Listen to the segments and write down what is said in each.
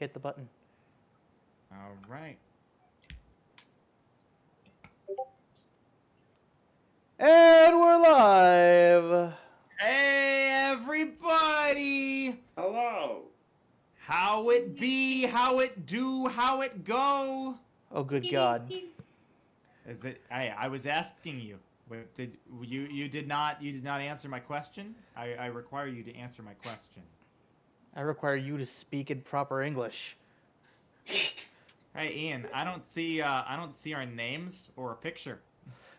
Hit the button. All right. And we're live! Hey, everybody! Hello. How it be, how it do, how it go? Oh, good God. Is it? I was asking you. Did you did not answer my question? I require you to answer my question. I require you to speak in proper English. Hey, Ian, I don't see our names or a picture.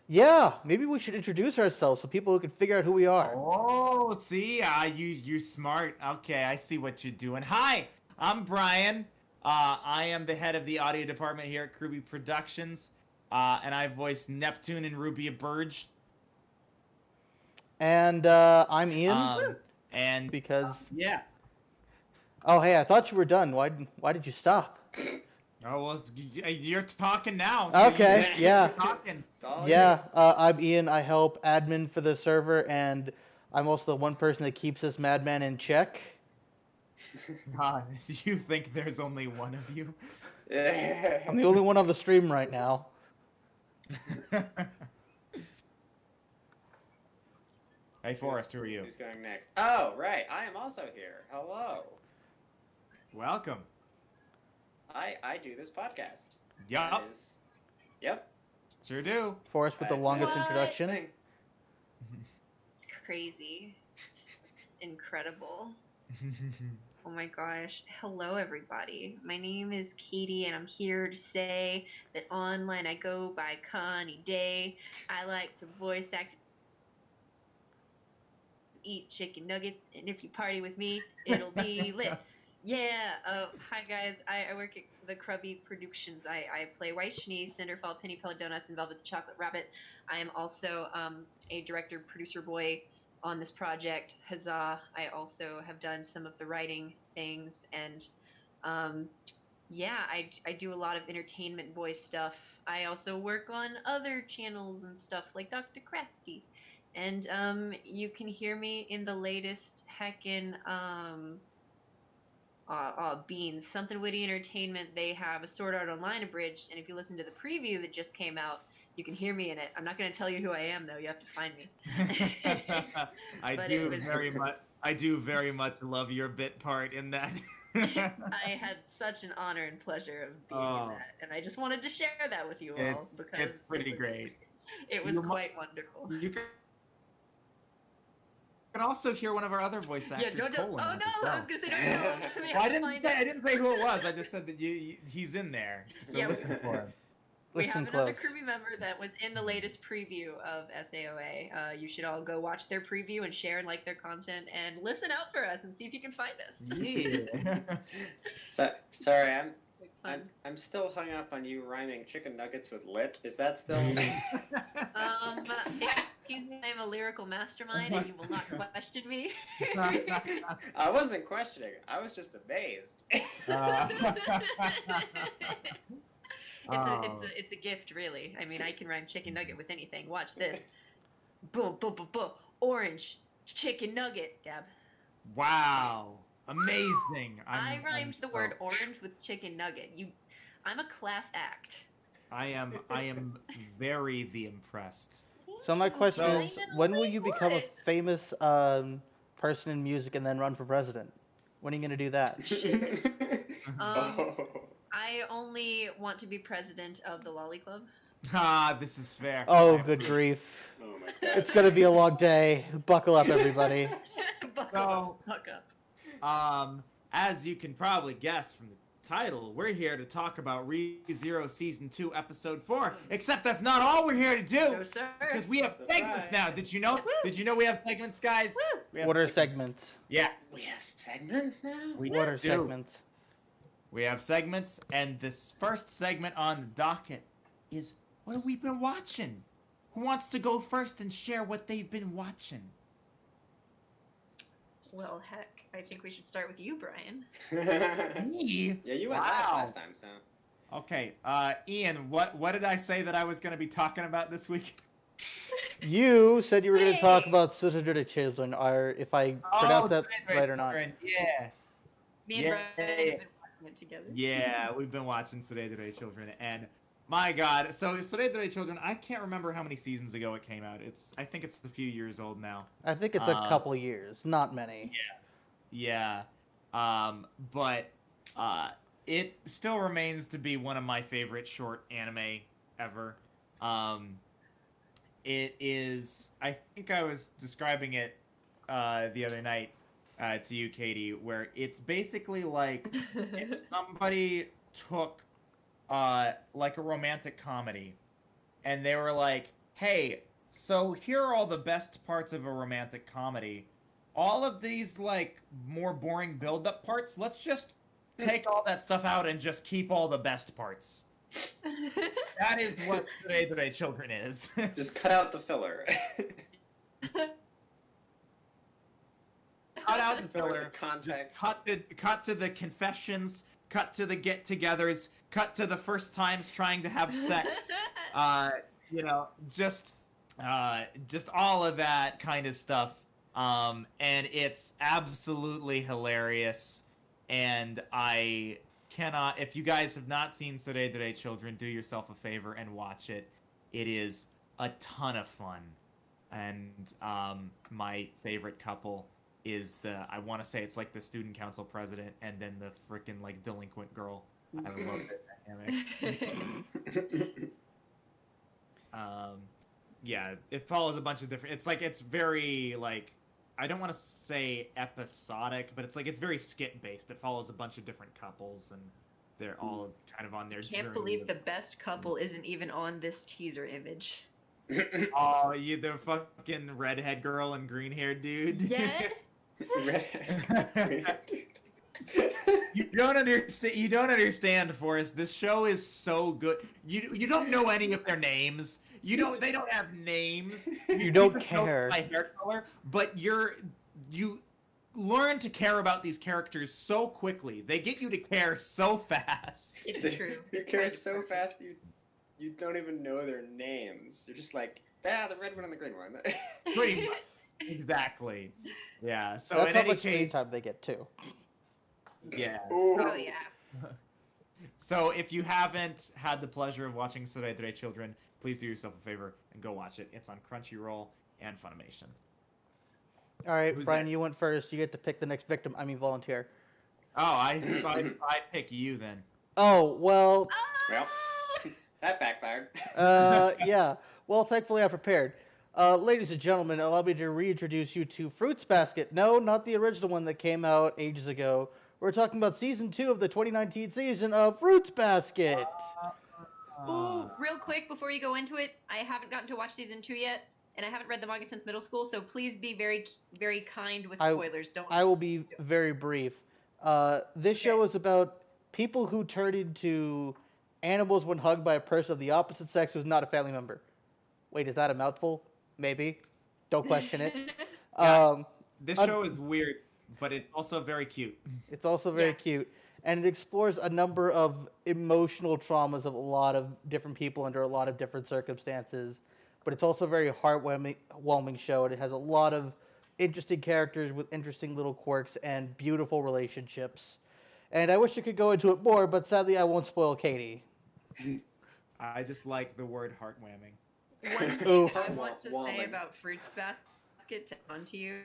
Yeah, maybe we should introduce ourselves so people can figure out who we are. Oh, see, you smart. Okay, I see what you're doing. Hi, I'm Brian. I am the head of the audio department here at KRWBY Productions, and I voice Neptune and Ruby Burge. And I'm Ian. And because. Yeah. Oh, hey, I thought you were done. Why did you stop? Oh well, you're talking now. So okay, yeah. Talking. Yeah, I'm Ian. I help admin for the server, and I'm also the one person that keeps this madman in check. You think there's only one of you? I'm the only one on the stream right now. Hey, Forrest, who are you? Who's going next? Oh, right. I am also here. Hello. Welcome. I do this podcast. Yup. Yep. Sure do. Forrest with the longest introduction. It's crazy. It's incredible. Oh my gosh. Hello, everybody. My name is Katie, and I'm here to say that online I go by Connie Day. I like to voice act, eat chicken nuggets, and if you party with me, it'll be lit. Yeah. Hi, guys. I work at the KRWBY Productions. I play White Schnee, Cinderfall, Penny Pellet Donuts, and Velvet the Chocolate Rabbit. I am also a director, producer boy on this project. Huzzah. I also have done some of the writing things, and yeah, I do a lot of entertainment voice stuff. I also work on other channels and stuff like Dr. Crafty. And you can hear me in the latest heckin' Beans, Something Witty Entertainment. They have a Sword Art Online abridged, and if you listen to the preview that just came out, you can hear me in it. I'm not going to tell you who I am, though. You have to find me. I do very much love your bit part in that. I had such an honor and pleasure of being in that, and I just wanted to share that with you all because it's pretty great. It was quite wonderful. You can also hear one of our other voice actors. Yeah, don't. Oh no, I was gonna say don't. Well, I didn't say who it was. I just said that he's in there. So yeah, listen for him. We have another KRWBY member that was in the latest preview of SAOA. You should all go watch their preview and share and like their content and listen out for us and see if you can find us. Yeah. Sorry, I'm still hung up on you rhyming chicken nuggets with lit. Is that still? Excuse me, I'm a lyrical mastermind, and you will not question me. I wasn't questioning. I was just amazed. It's a gift, really. I mean, I can rhyme chicken nugget with anything. Watch this. Boom, boom, boom, boom. Orange chicken nugget. Dab. Wow. Amazing. I rhymed the word orange with chicken nugget. I'm a class act. I am very impressed. So my question is, when will you become a famous person in music and then run for president? When are you gonna do that? Shit. I only want to be president of the Lolly Club. This is fair. Oh, good grief. Oh my God. It's gonna be a long day. Buckle up, everybody. Buckle up. As you can probably guess from the title, we're here to talk about ReZero Season 2, Episode 4. Except that's not all we're here to do. No, sir. Because we have segments now. Did you know? Woo. Did you know we have segments, guys? What are segments? Yeah. We have segments now? What are segments? We have segments, and this first segment on the docket is what have we been watching? Who wants to go first and share what they've been watching? Well, heck, I think we should start with you, Brian. Me? Yeah, you went last time, so. Okay, Ian, what did I say that I was going to be talking about this week? You said you were going to talk about Susadrita Children, or if I pronounced that right or not. Yeah. Me and Brian have been Went together. Yeah, we've been watching Today Children, and my God, so Today Children, I can't remember how many seasons ago it came out. I think it's a few years old now. I think it's a couple years, not many. Yeah. But it still remains to be one of my favorite short anime ever. It is. I think I was describing it the other night to you, Katie, where it's basically like if somebody took like a romantic comedy, and they were like, "Hey, so here are all the best parts of a romantic comedy. All of these like more boring build-up parts, let's just take all that stuff out and just keep all the best parts." That is what Today Children is. Just cut out the filler. Cut out the filler. The context. Cut to the confessions. Cut to the get-togethers. Cut to the first times trying to have sex. Just all of that kind of stuff. And it's absolutely hilarious. And I cannot. If you guys have not seen Today Children, do yourself a favor and watch it. It is a ton of fun. And my favorite couple is I want to say it's like the student council president and then the freaking like delinquent girl. I love that dynamic. Yeah, it follows a bunch of different. It's very like, I don't want to say episodic, but it's very skit based. It follows a bunch of different couples and they're all kind of on their journey. Can't believe the best couple isn't even on this teaser image. Oh, the fucking redhead girl and green haired dude. Yes. You don't understand, Forrest. This show is so good. You don't know any of their names. They don't have names. You don't care. By hair color, but you learn to care about these characters so quickly. They get you to care so fast. It's true. You care so fast you don't even know their names. You're just like, the red one and the green one. Pretty much. Exactly. Yeah. So that's in how any much case, time they get too. Yeah. Oh yeah. So if you haven't had the pleasure of watching Today Children, please do yourself a favor and go watch it. It's on Crunchyroll and Funimation. All right, Who's Brian, that? you went first. You get to pick the next victim. volunteer. Oh, I pick you then. Oh, well, Well, that backfired. yeah. Well, thankfully I prepared. Ladies and gentlemen, allow me to reintroduce you to Fruits Basket. No, not the original one that came out ages ago. We're talking about Season 2 of the 2019 season of Fruits Basket. Ooh, real quick before you go into it, I haven't gotten to watch season 2 yet, and I haven't read the manga since middle school, so please be very, very kind with spoilers. I will be very brief. This show is about people who turn into animals when hugged by a person of the opposite sex who's not a family member. Wait, is that a mouthful? Maybe. Don't question it. Yeah, this show is weird, but it's also very cute. It's also very cute. And it explores a number of emotional traumas of a lot of different people under a lot of different circumstances. But it's also a very heartwarming show, and it has a lot of interesting characters with interesting little quirks and beautiful relationships. And I wish I could go into it more, but sadly I won't spoil Katie. I just like the word heartwarming. One thing I want to say about Fruits Basket to on to you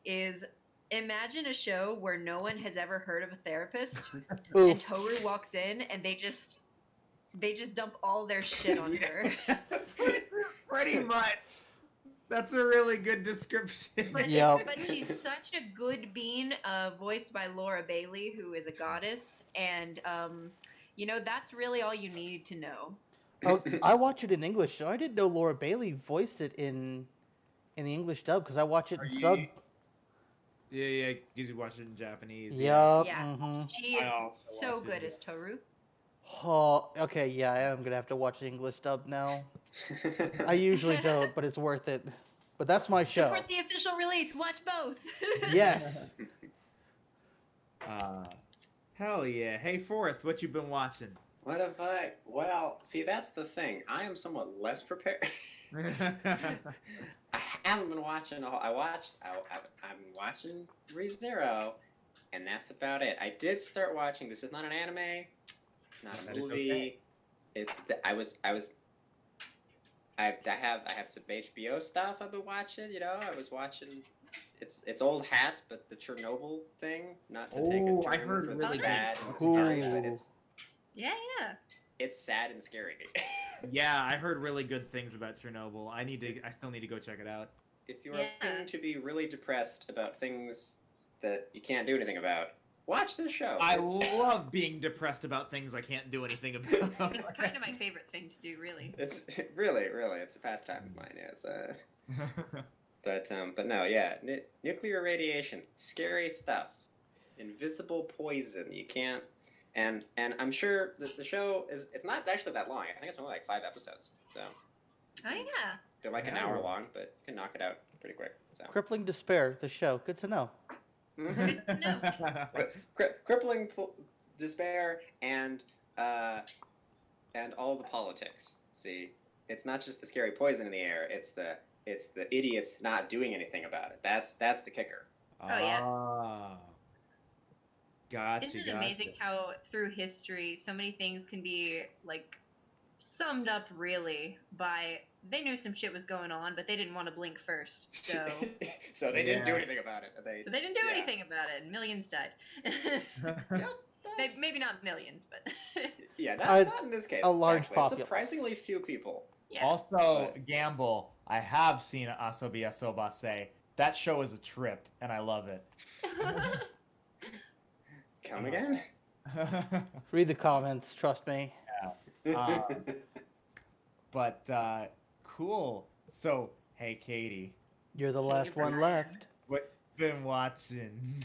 is imagine a show where no one has ever heard of a therapist and Toru walks in and they just dump all their shit on her. Pretty much. That's a really good description. But she's such a good bean, voiced by Laura Bailey, who is a goddess, and that's really all you need to know. Oh, I watch it in English, so I didn't know Laura Bailey voiced it in the English dub because I watch it in sub. Yeah, because you watch it in Japanese. Yep. Yeah, Mm-hmm. she is so good as Toru. Oh, okay, yeah, I am gonna have to watch the English dub now. I usually don't, but it's worth it. But that's my show. Support the official release. Watch both. Yes. Hell yeah. Hey, Forrest, what you been watching? What have I? Well, see, that's the thing. I am somewhat less prepared. I haven't been watching. I'm watching ReZero, and that's about it. I did start watching. This is not an anime, not a That is movie. okay. I have some HBO stuff I've been watching. You know, I was watching. It's old hat, but the Chernobyl thing. Not to take a Oh, I turn heard for the really good sad and things. scary, Ooh. but Yeah. it's sad and scary. Yeah, I heard really good things about Chernobyl. I still need to go check it out. If you are Yeah. looking to be really depressed about things that you can't do anything about, watch this show. I love being depressed about things I can't do anything about. It's kind of my favorite thing to do, really. It's really, it's a pastime of mine. Yes. But no, yeah, nuclear radiation, scary stuff, invisible poison. You can't, and I'm sure the show it's not actually that long. I think it's only like 5 episodes, so Oh yeah. they're like an Yeah. hour long, but you can knock it out pretty quick. So Crippling Despair, the show. Good to know. Mhm. Good to know. Crippling despair and all the politics. See, it's not just the scary poison in the air. It's the idiots not doing anything about it. That's the kicker. Oh, yeah. Ah. Gotcha. Isn't it amazing how through history so many things can be like summed up really by they knew some shit was going on, but they didn't want to blink first. So So they didn't do Yeah. anything about it. they didn't do yeah. anything about it, and millions died. Yep, Maybe not millions, but Yeah, A- not in this case. a large actually. populace. Surprisingly few people. yeah. Also, But- Gamble, I have seen Asobi Asobase. That show is a trip, and I love it. Come again? Read the comments, trust me. But cool. So, hey, Katie, You're the last one Brian. left. what you been watching?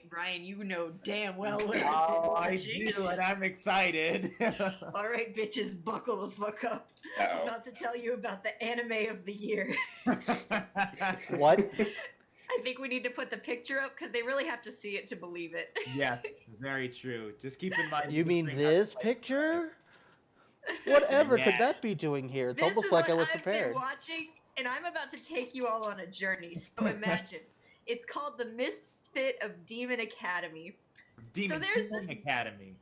Brian, you know damn well what Oh, I've I been watching. do, and I'm excited. All right, bitches, buckle the fuck up. I'm Uh-oh. about to tell you about the anime of the year. What? I think we need to put the picture up because they really have to see it to believe it. Yes, very true. Just keep in mind. You mean bring this up, like, picture? Whatever could Yeah. that be doing here? It's This almost is like I what was I've prepared. been watching, and I'm about to take you all on a journey. So imagine. It's called The Misfit of Demon Academy. Demon there's King this- Academy.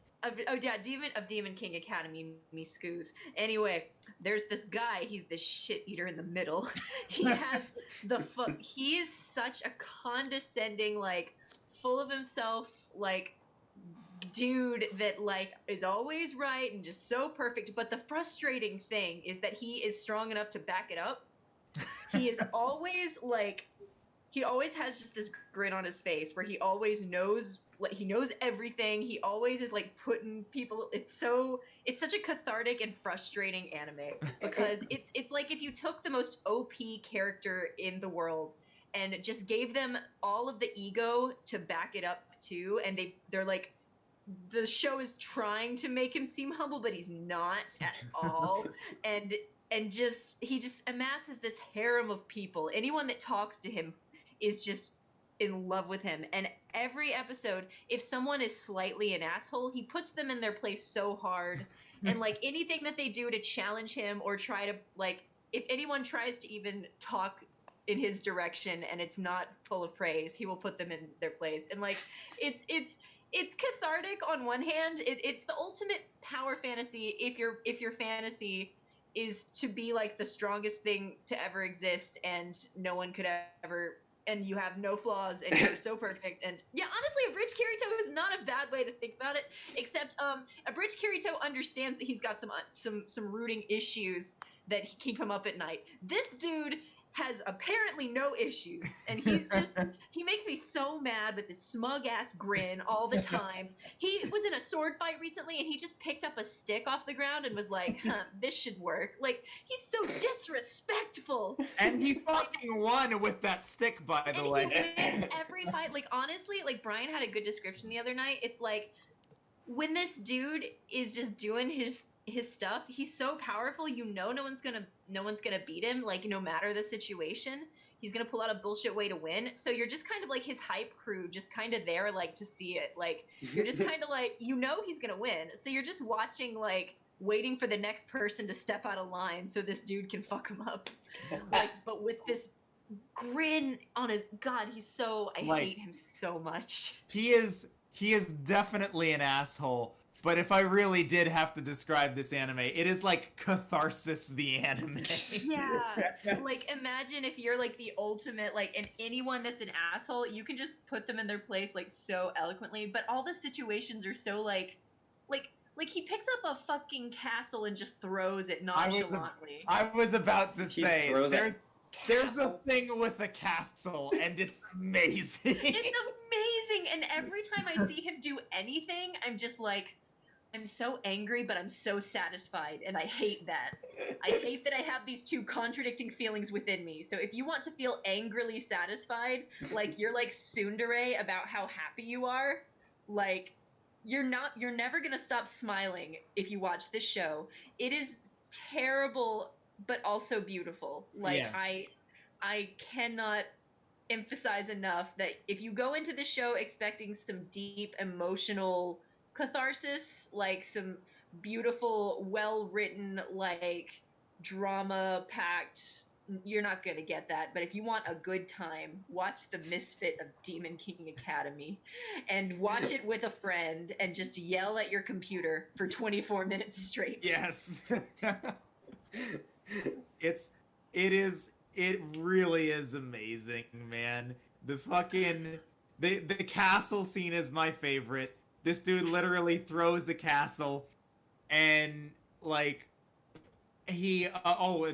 Demon King Academy, me scoos. Anyway, there's this guy, he's the shit eater in the middle. He has he is such a condescending, like, full of himself, like, dude that, like, is always right and just so perfect. But the frustrating thing is that he is strong enough to back it up. He is always, like, he always has just this grin on his face where he always knows, like, he knows everything. He always is like putting people. It's such a cathartic and frustrating anime because it's like if you took the most OP character in the world and just gave them all of the ego to back it up too, and they're like, the show is trying to make him seem humble, but he's not at all. and he just amasses this harem of people. Anyone that talks to him is just in love with him. And every episode, if someone is slightly an asshole, he puts them in their place so hard. And like anything that they do to challenge him or try to, like, if anyone tries to even talk in his direction and it's not full of praise, he will put them in their place. And like it's cathartic on one hand. It's the ultimate power fantasy if your fantasy is to be like the strongest thing to ever exist and no one could ever, and you have no flaws and you're so perfect. And yeah, honestly, a Bridge Kirito is not a bad way to think about it, except a Bridge Kirito understands that he's got some rooting issues that keep him up at night. This dude has apparently no issues, and he makes me so mad with this smug ass grin all the time. He was in a sword fight recently and he just picked up a stick off the ground and was like, this should work. Like, he's so disrespectful. And he fucking won with that stick, by the And way. he wins every fight. Like, honestly, like, Brian had a good description the other night. It's like, when this dude is just doing his stuff, he's so powerful, no one's gonna beat him, like, no matter the situation. He's gonna pull out a bullshit way to win. So you're just kind of like his hype crew, just kind of there, like, to see it. Like, you're just kind of like, he's gonna win. So you're just watching, like, waiting for the next person to step out of line so this dude can fuck him up. Like, but with this grin on his God. He's so I Like- hate him so much. He is definitely an asshole. But if I really did have to describe this anime, it is like Catharsis the anime. Yeah, like imagine if you're like the ultimate like, and anyone that's an asshole, you can just put them in their place like so eloquently. But all the situations are so like he picks up a fucking castle and just throws it nonchalantly. I was about to He say throws there's a Castle. thing with a castle, and it's amazing. It's amazing, and every time I see him do anything, I'm just like, I'm so angry, but I'm so satisfied, and I hate that. I hate that I have these two contradicting feelings within me. So if you want to feel angrily satisfied, like you're like tsundere about how happy you are, like you're never gonna stop smiling if you watch this show. It is terrible, but also beautiful. Like Yeah. I cannot emphasize enough that if you go into the show expecting some deep emotional catharsis, like some beautiful, well written, like drama packed, you're not going to get that. But if you want a good time, watch The Misfit of Demon King Academy and watch it with a friend and just yell at your computer for 24 minutes straight. Yes. It really is amazing, man. The fucking the castle scene is my favorite. This dude literally throws a castle, and like he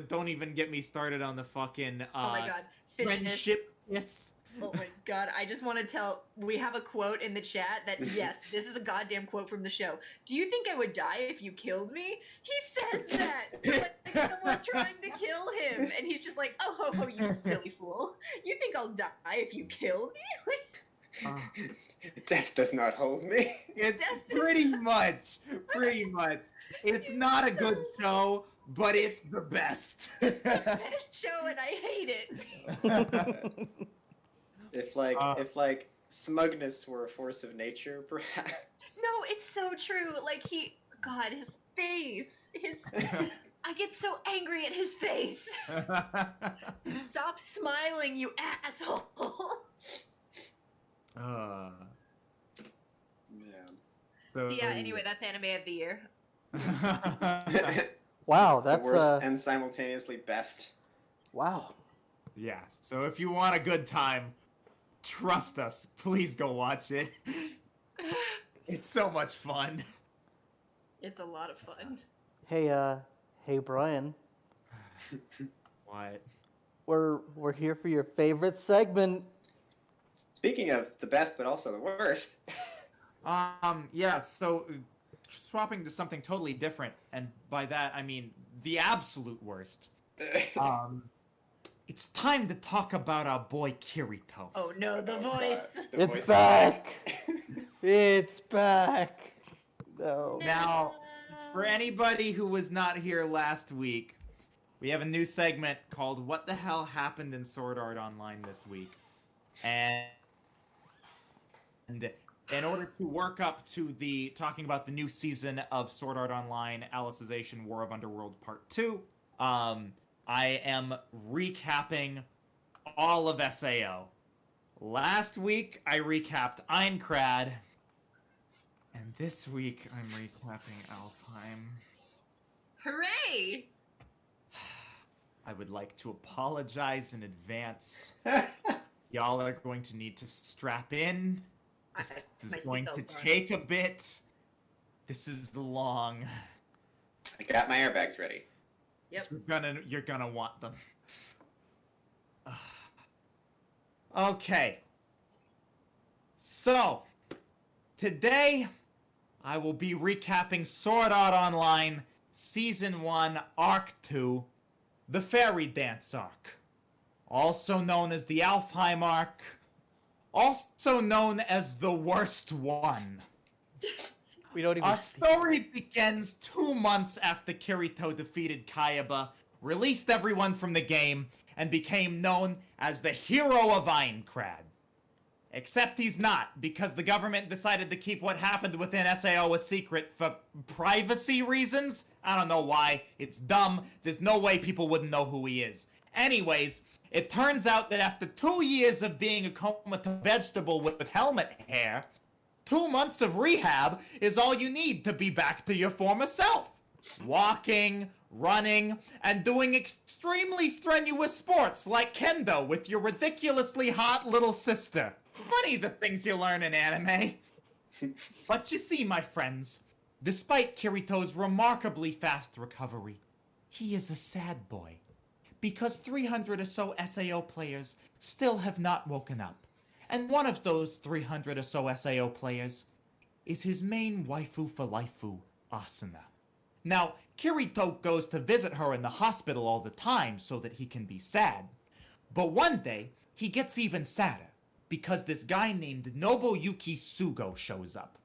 don't even get me started on the fucking Oh my god. Fishness. friendship kiss. Oh my god, I just want to tell, we have a quote in the chat that, yes, this is a goddamn quote from the show. Do you think I would die if you killed me? He says that to like someone trying to kill him, and he's just like, oh, ho, ho, you silly fool. You think I'll die if you kill me? Death does not hold me. It's pretty much. It's not a good show, but it's the best. It's the best show, and I hate it. If smugness were a force of nature, perhaps. No, it's so true. Like God, his face, I get so angry at his face. Stop smiling, you asshole. Man. So yeah, anyway, that's anime of the year. Wow, The that's worst and simultaneously best. wow. Yeah, so if you want a good time, trust us. Please go watch it. It's so much fun. It's a lot of fun. Hey Brian, What? we're here for your favorite segment. Speaking of the best, but also the worst. Yeah, so swapping to something totally different, and by that I mean the absolute worst. It's time to talk about our boy Kirito. Oh no, the Oh, voice. God. The It's voice is back. It's back. No. Now, for anybody who was not here last week, we have a new segment called What the Hell Happened in Sword Art Online this week. And in order to work up to the talking about the new season of Sword Art Online Alicization War of Underworld Part 2, I am recapping all of SAO. Last week, I recapped Einkrad, and this week, I'm recapping Alfheim. Hooray! I would like to apologize in advance. Y'all are going to need to strap in. This My is going to seatbelt's on. take a bit. This is long. I got my airbags ready. Yep. You're gonna want them. Okay. So, today I will be recapping Sword Art Online Season 1 Arc 2, the Fairy Dance Arc, also known as the Alfheim Arc, also known as the worst one. We don't even. Our story begins 2 months after Kirito defeated KRWBY, released everyone from the game, and became known as the hero of Einkrad. Except he's not, because the government decided to keep what happened within SAO a secret for privacy reasons. I don't know why. It's dumb. There's no way people wouldn't know who he is. Anyways, It turns out that after 2 years of being a comatose vegetable with helmet hair, 2 months of rehab is all you need to be back to your former self. Walking, running, and doing extremely strenuous sports like kendo with your ridiculously hot little sister. Funny the things you learn in anime. But you see, my friends, despite Kirito's remarkably fast recovery, he is a sad boy. Because 300 or so SAO players still have not woken up. And one of those 300 or so SAO players is his main waifu for laifu, Asuna. Now, Kirito goes to visit her in the hospital all the time so that he can be sad. But one day, he gets even sadder, because this guy named Nobuyuki Sugo shows up.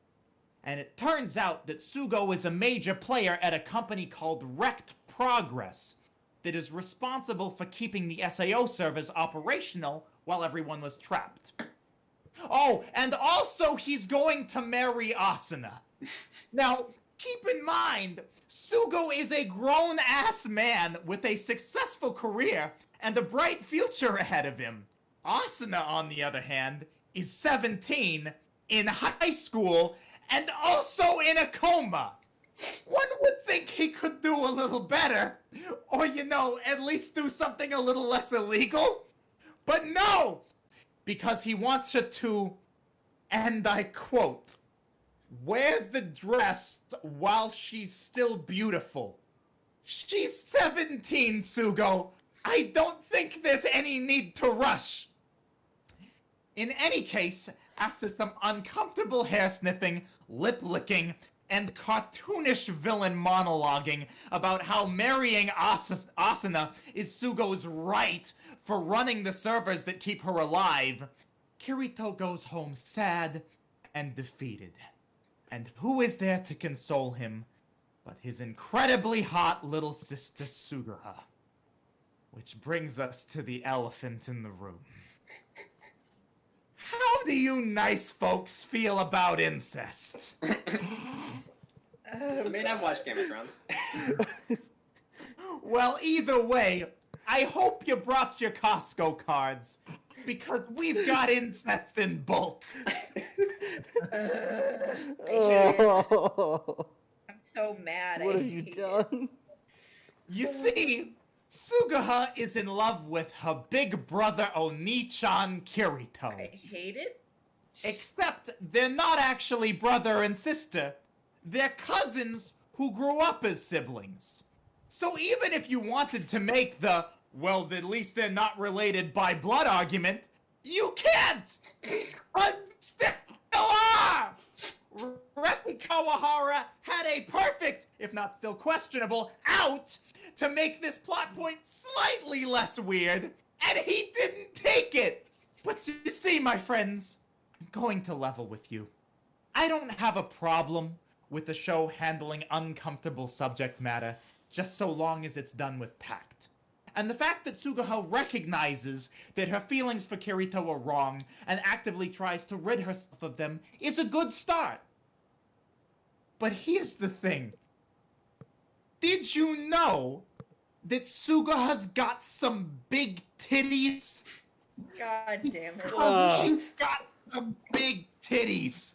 And it turns out that Sugo is a major player at a company called Wrecked Progress that is responsible for keeping the SAO servers operational while everyone was trapped. Oh, and also he's going to marry Asuna. Now, keep in mind, Sugo is a grown-ass man with a successful career and a bright future ahead of him. Asuna, on the other hand, is 17, in high school, and also in a coma. One would think he could do a little better, or, at least do something a little less illegal. But no! Because he wants her to, and I quote, wear the dress while she's still beautiful. She's 17, Sugo. I don't think there's any need to rush. In any case, after some uncomfortable hair sniffing, lip licking, and cartoonish villain monologuing about how marrying Asuna is Sugo's right for running the servers that keep her alive, Kirito goes home sad and defeated. And who is there to console him but his incredibly hot little sister Suguha? Which brings us to the elephant in the room. How do you nice folks feel about incest? I mean, I've watched Game of Thrones. Well, either way, I hope you brought your Costco cards, because we've got incest in bulk. Oh, I'm so mad. what I have you hate done? You see, Suguha is in love with her big brother Oni-chan Kirito. I hate it. Except they're not actually brother and sister. They're cousins who grew up as siblings. So even if you wanted to make the, well, at least they're not related by blood argument, you can't! But still are! Reki Kawahara had a perfect, if not still questionable, out to make this plot point slightly less weird, and he didn't take it! But you see, my friends, I'm going to level with you. I don't have a problem with the show handling uncomfortable subject matter, just so long as it's done with tact. And the fact that Suguha recognizes that her feelings for Kirito are wrong and actively tries to rid herself of them is a good start. But here's the thing. Did you know that Suguha's got some big titties? God damn it. Oh, she's got some big titties.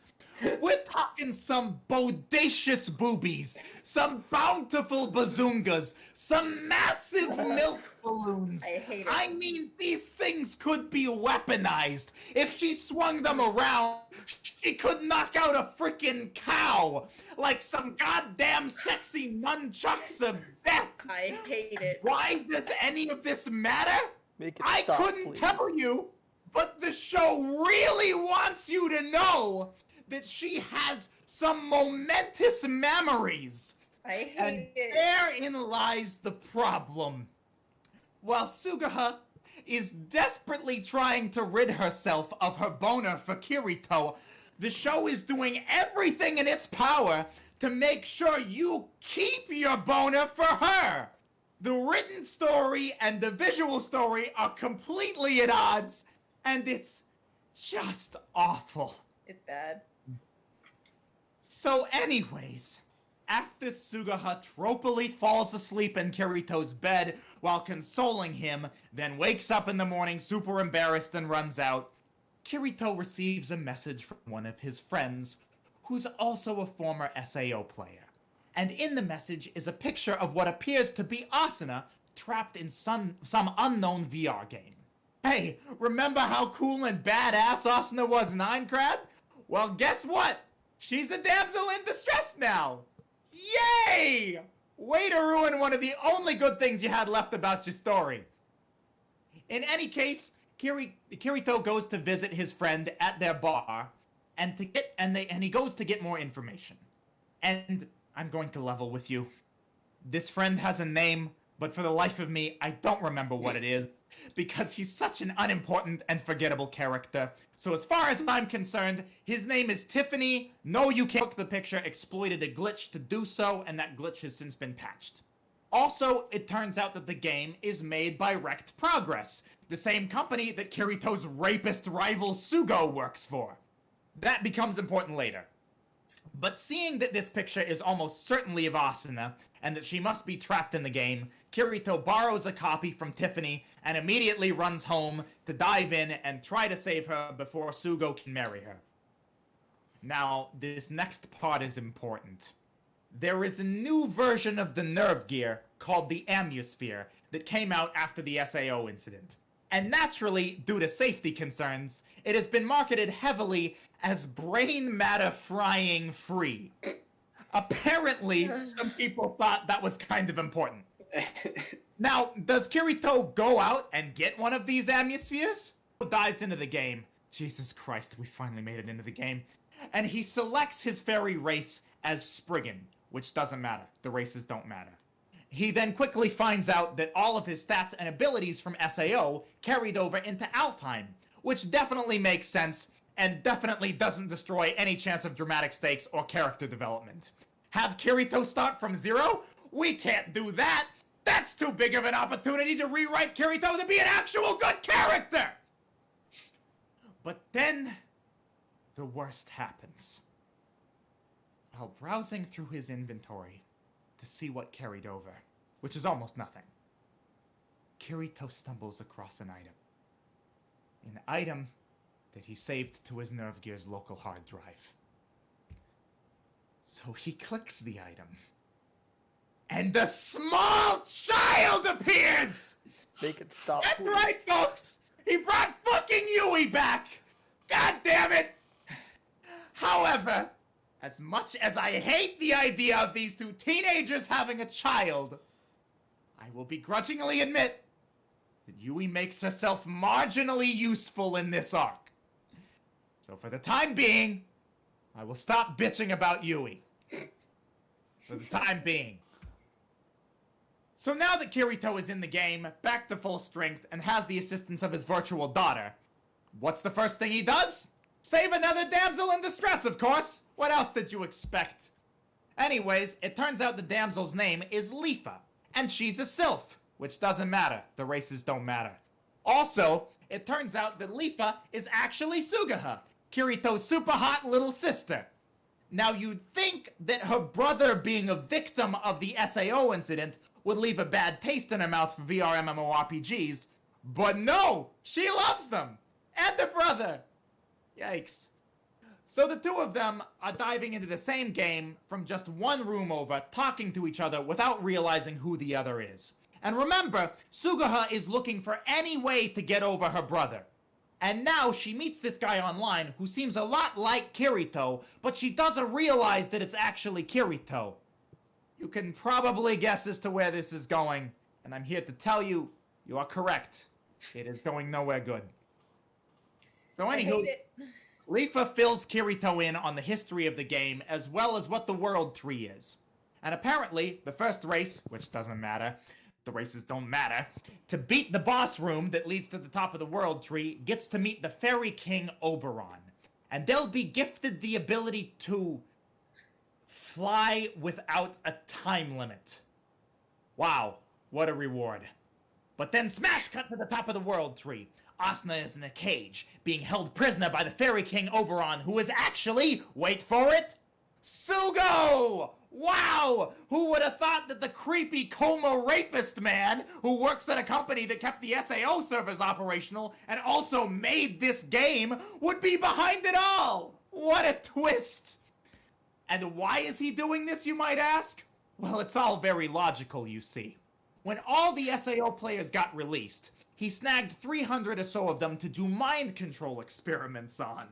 We're talking some bodacious boobies, some bountiful bazungas, some massive milk balloons. I hate it. I mean, these things could be weaponized. If she swung them around, she could knock out a freaking cow like some goddamn sexy nunchucks of death. I hate it. Why does any of this matter? Make it I stop, couldn't please. tell you, but the show really wants you to know that she has some momentous memories. I hate And it. therein lies the problem. While Suguha is desperately trying to rid herself of her boner for Kirito, the show is doing everything in its power to make sure you keep your boner for her. The written story and the visual story are completely at odds, and it's just awful. It's bad. So anyways, after Sugaha tropically falls asleep in Kirito's bed while consoling him, then wakes up in the morning super embarrassed and runs out, Kirito receives a message from one of his friends, who's also a former SAO player. And in the message is a picture of what appears to be Asuna trapped in some unknown VR game. Hey, remember how cool and badass Asuna was in Aincrad? Well, guess what? She's a damsel in distress now! Yay! Way to ruin one of the only good things you had left about your story. In any case, Kirito goes to visit his friend at their bar, and he goes to get more information. And I'm going to level with you. This friend has a name, but for the life of me, I don't remember what it is, because he's such an unimportant and forgettable character. So as far as I'm concerned, his name is Tiffany. No, you can't. The picture exploited a glitch to do so, and that glitch has since been patched. Also, it turns out that the game is made by Wrecked Progress, the same company that Kirito's rapist rival Sugo works for. That becomes important later. But seeing that this picture is almost certainly of Asuna, and that she must be trapped in the game, Kirito borrows a copy from Tiffany and immediately runs home to dive in and try to save her before Sugo can marry her. Now, this next part is important. There is a new version of the Nerve Gear called the Amusphere that came out after the SAO incident. And naturally, due to safety concerns, it has been marketed heavily as brain matter frying free. Apparently, some people thought that was kind of important. Now, does Kirito go out and get one of these Amuspheres? Dives into the game. Jesus Christ, we finally made it into the game. And he selects his fairy race as Spriggan, which doesn't matter. The races don't matter. He then quickly finds out that all of his stats and abilities from SAO carried over into Alfheim, which definitely makes sense and definitely doesn't destroy any chance of dramatic stakes or character development. Have Kirito start from zero? We can't do that! That's too big of an opportunity to rewrite Kirito to be an actual good character! But then, the worst happens. While browsing through his inventory to see what carried over, which is almost nothing, Kirito stumbles across an item. An item that he saved to his Nerve Gear's local hard drive. So he clicks the item. And a small child appears! Make it stop, That's please. right, folks! He brought fucking Yui back! God damn it! However, as much as I hate the idea of these two teenagers having a child, I will begrudgingly admit that Yui makes herself marginally useful in this arc. So for the time being, I will stop bitching about Yui. For the time being. So now that Kirito is in the game, back to full strength, and has the assistance of his virtual daughter, what's the first thing he does? Save another damsel in distress, of course! What else did you expect? Anyways, it turns out the damsel's name is Lifa, and she's a sylph, which doesn't matter. The races don't matter. Also, it turns out that Lifa is actually Sugaha, Kirito's super hot little sister. Now you'd think that her brother being a victim of the SAO incident would leave a bad taste in her mouth for VR MMORPGs, but no! She loves them! And the brother! Yikes. So the two of them are diving into the same game from just one room over, talking to each other without realizing who the other is. And remember, Sugaha is looking for any way to get over her brother. And now she meets this guy online who seems a lot like Kirito, but she doesn't realize that it's actually Kirito. You can probably guess as to where this is going, and I'm here to tell you, you are correct. It is going nowhere good. So anywho, Lifa fills Kirito in on the history of the game, as well as what the World Tree is. And apparently, the first race, which doesn't matter, the races don't matter, to beat the boss room that leads to the top of the World Tree, gets to meet the Fairy King Oberon. And they'll be gifted the ability to fly without a time limit. Wow, what a reward. But then smash cut to the top of the World Tree. Asuna is in a cage, being held prisoner by the Fairy King Oberon, who is actually, wait for it, Sugo! Wow, wow! Who would have thought that the creepy coma rapist man who works at a company that kept the SAO servers operational and also made this game would be behind it all? What a twist! And why is he doing this, you might ask? Well, it's all very logical, you see. When all the SAO players got released, he snagged 300 or so of them to do mind control experiments on.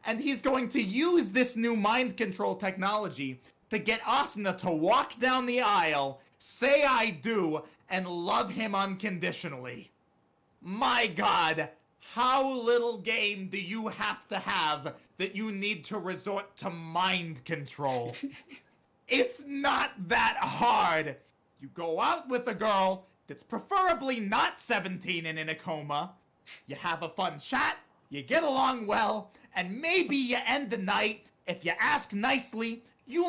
And he's going to use this new mind control technology to get Asuna to walk down the aisle, say I do, and love him unconditionally. My God, how little game do you have to have that you need to resort to mind control? It's not that hard. You go out with a girl that's preferably not 17 and in a coma, you have a fun chat, you get along well, and maybe you end the night, if you ask nicely, you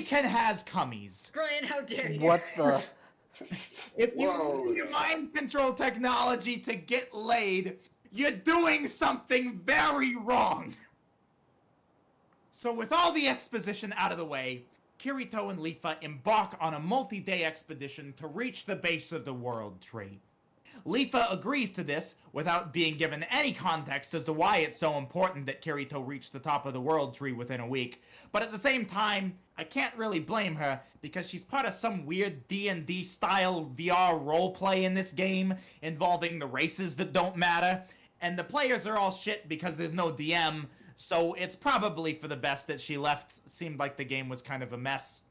can has cummies. Brian, how dare you? What the? If you use mind control technology to get laid, you're doing something very wrong. So with all the exposition out of the way, Kirito and Leafa embark on a multi-day expedition to reach the base of the World Tree. Leafa agrees to this without being given any context as to why it's so important that Kirito reach the top of the World Tree within a week, but at the same time, I can't really blame her because she's part of some weird D&D style VR roleplay in this game involving the races that don't matter, and the players are all shit because there's no DM, so it's probably for the best that she left. Seemed like the game was kind of a mess.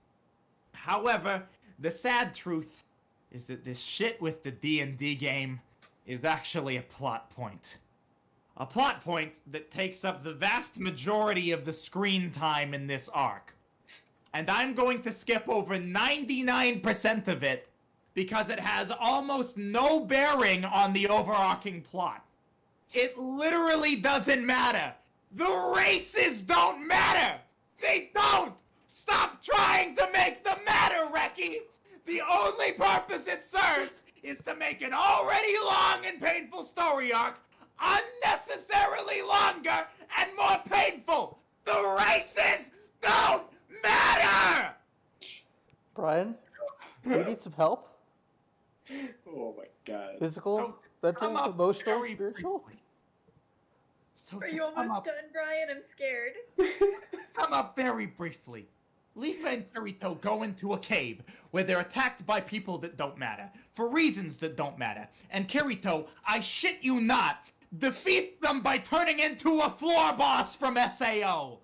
However, the sad truth is that this shit with the D&D game is actually a plot point. A plot point that takes up the vast majority of the screen time in this arc. And I'm going to skip over 99% of it because it has almost no bearing on the overarching plot. It literally doesn't matter. The races don't matter! They don't! Stop trying to make them matter, Reki! The only purpose it serves is to make an already long and painful story arc unnecessarily longer and more painful! The races don't matter! Brian, do you need some help? Oh my god. Physical, So, mental, sum up emotional, very spiritual? briefly. So Are to you sum almost up- done, Brian? I'm scared. Sum up very briefly. Leafa and Kirito go into a cave where they're attacked by people that don't matter, for reasons that don't matter. And Kirito, I shit you not, defeats them by turning into a floor boss from SAO.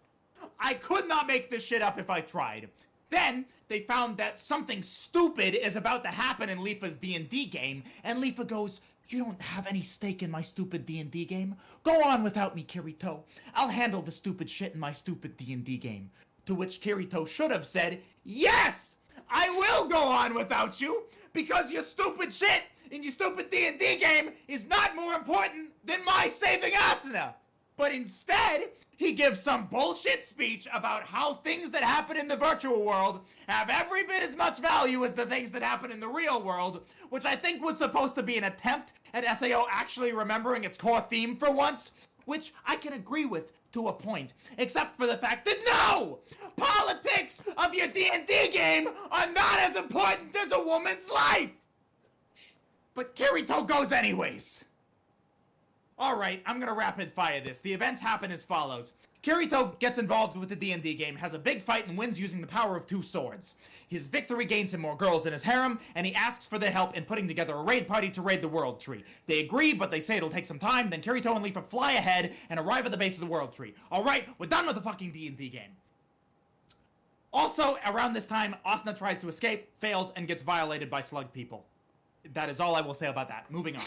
I could not make this shit up if I tried. Then, they found that something stupid is about to happen in Leafa's D&D game, and Leafa goes, "You don't have any stake in my stupid D&D game? Go on without me, Kirito. I'll handle the stupid shit in my stupid D&D game." To which Kirito should have said, "Yes! I will go on without you, because your stupid shit in your stupid D&D game is not more important than my saving Asuna." But instead, he gives some bullshit speech about how things that happen in the virtual world have every bit as much value as the things that happen in the real world, which I think was supposed to be an attempt at SAO actually remembering its core theme for once, which I can agree with to a point, except for the fact that no! Politics of your D&D game are not as important as a woman's life! But Kirito goes anyways. Alright, I'm gonna rapid fire this. The events happen as follows. Kirito gets involved with the D&D game, has a big fight, and wins using the power of 2 swords. His victory gains him more girls in his harem, and he asks for their help in putting together a raid party to raid the World Tree. They agree, but they say it'll take some time, then Kirito and Leafa fly ahead and arrive at the base of the World Tree. Alright, we're done with the fucking D&D game. Also, around this time, Asuna tries to escape, fails, and gets violated by slug people. That is all I will say about that. Moving on.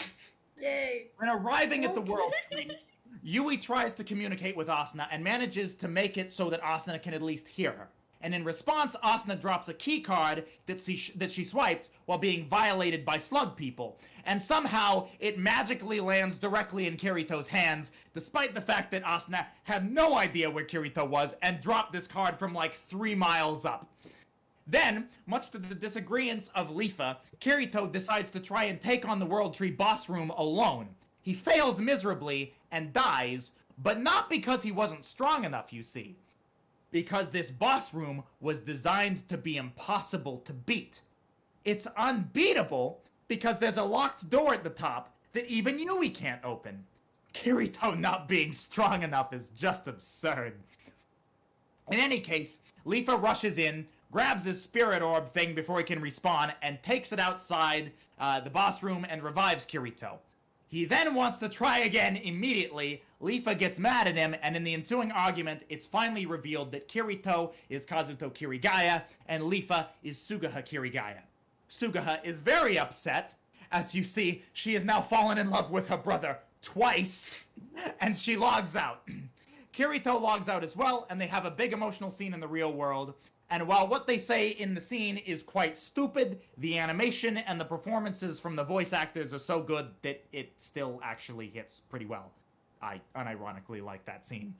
Yay. When arriving at the World Tree, Yui tries to communicate with Asuna and manages to make it so that Asuna can at least hear her. And in response, Asuna drops a key card that she swiped while being violated by slug people. And somehow, it magically lands directly in Kirito's hands, despite the fact that Asuna had no idea where Kirito was and dropped this card from like 3 miles up. Then, much to the disagreeance of Leafa, Kirito decides to try and take on the World Tree boss room alone. He fails miserably and dies, but not because he wasn't strong enough, you see. because this boss room was designed to be impossible to beat. It's unbeatable because there's a locked door at the top that even Yui can't open. Kirito not being strong enough is just absurd. In any case, Leafa rushes in, grabs his spirit orb thing before he can respawn, and takes it outside the boss room and revives Kirito. He then wants to try again immediately. Leafa gets mad at him, and in the ensuing argument, it's finally revealed that Kirito is Kazuto Kirigaya, and Leafa is Sugaha Kirigaya. Sugaha is very upset. As you see, she has now fallen in love with her brother twice, and she logs out. Kirito logs out as well, and they have a big emotional scene in the real world. And while what they say in the scene is quite stupid, the animation and the performances from the voice actors are so good that it still actually hits pretty well. I unironically like that scene.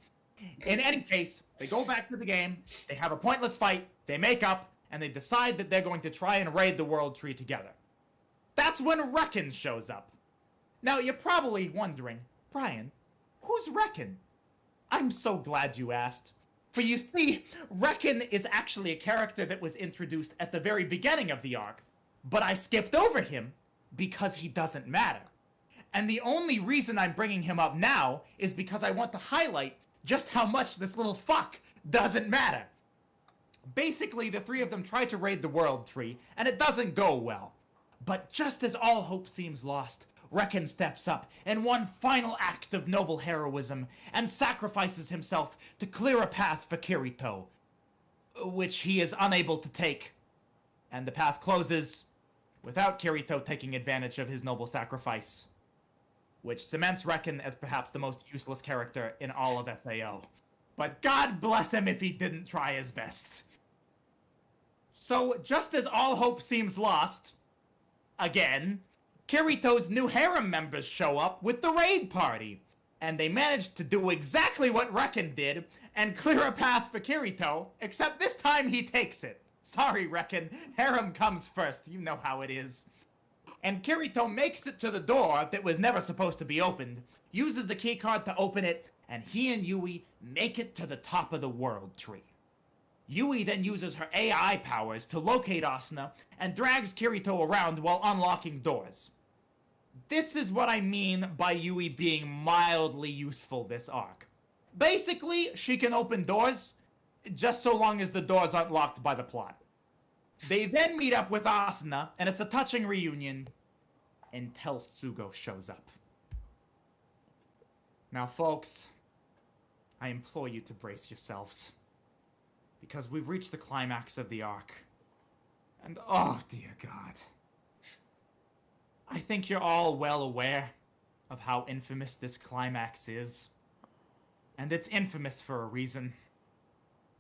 In any case, they go back to the game, they have a pointless fight, they make up, and they decide that they're going to try and raid the World Tree together. That's when Reckon shows up. Now, you're probably wondering, Brian, who's Reckon? I'm so glad you asked. For you see, Reckon is actually a character that was introduced at the very beginning of the arc, but I skipped over him because he doesn't matter. And the only reason I'm bringing him up now is because I want to highlight just how much this little fuck doesn't matter. Basically, the three of them try to raid the World Tree, and it doesn't go well. But just as all hope seems lost, Reckon steps up in one final act of noble heroism and sacrifices himself to clear a path for Kirito, which he is unable to take. And the path closes without Kirito taking advantage of his noble sacrifice, which cements Reckon as perhaps the most useless character in all of FAO. But God bless him if he didn't try his best. So, just as all hope seems lost, again, Kirito's new harem members show up with the raid party, and they manage to do exactly what Reckon did and clear a path for Kirito, except this time he takes it. Sorry, Reckon, harem comes first, you know how it is. And Kirito makes it to the door that was never supposed to be opened, uses the keycard to open it, and he and Yui make it to the top of the World Tree. Yui then uses her AI powers to locate Asuna and drags Kirito around while unlocking doors. This is what I mean by Yui being mildly useful this arc. Basically, she can open doors, just so long as the doors aren't locked by the plot. They then meet up with Asuna, and it's a touching reunion, until Sugo shows up. Now, folks, I implore you to brace yourselves, because we've reached the climax of the arc. And oh dear God. I think you're all well aware of how infamous this climax is. And it's infamous for a reason.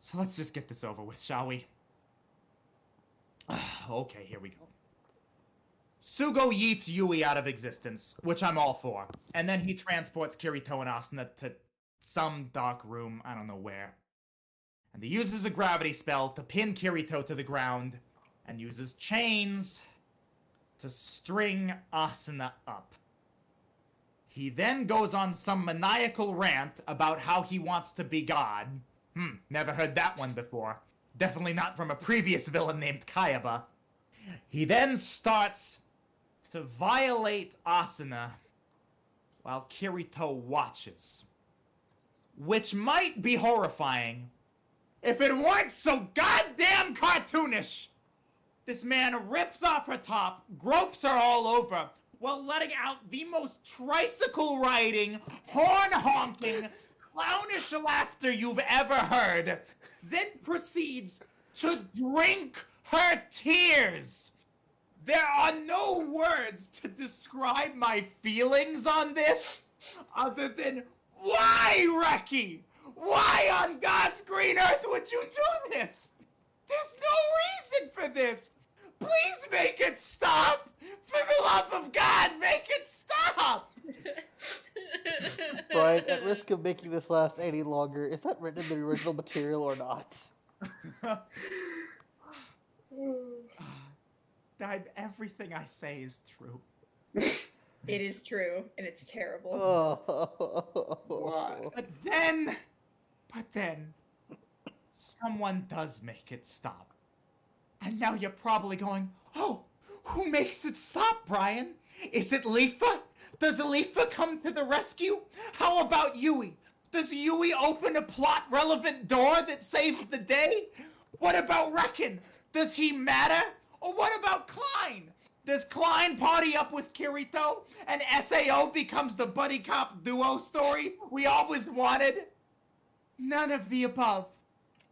So let's just get this over with, shall we? Okay, here we go. Sugo yeets Yui out of existence, which I'm all for. And then he transports Kirito and Asuna to some dark room, I don't know where. And he uses a gravity spell to pin Kirito to the ground, and uses chains to string Asuna up. He then goes on some maniacal rant about how he wants to be God. Never heard that one before. Definitely not from a previous villain named KRWBY. He then starts to violate Asuna while Kirito watches. Which might be horrifying if it weren't so goddamn cartoonish. This man rips off her top, gropes her all over, while letting out the most tricycle-riding, horn-honking, clownish laughter you've ever heard, then proceeds to drink her tears. There are no words to describe my feelings on this, other than, why, Reki? Why on God's green earth would you do this? There's no reason for this. Please make it stop! For the love of God, make it stop! Brian, at risk of making this last any longer, is that written in the original material or not? Everything I say is true. It is true, and it's terrible. Oh. Why? But then, someone does make it stop. And now you're probably going, oh, who makes it stop, Brian? Is it Leafa? Does Leafa come to the rescue? How about Yui? Does Yui open a plot-relevant door that saves the day? What about Reckon? Does he matter? Or what about Klein? Does Klein party up with Kirito and SAO becomes the buddy cop duo story we always wanted? None of the above.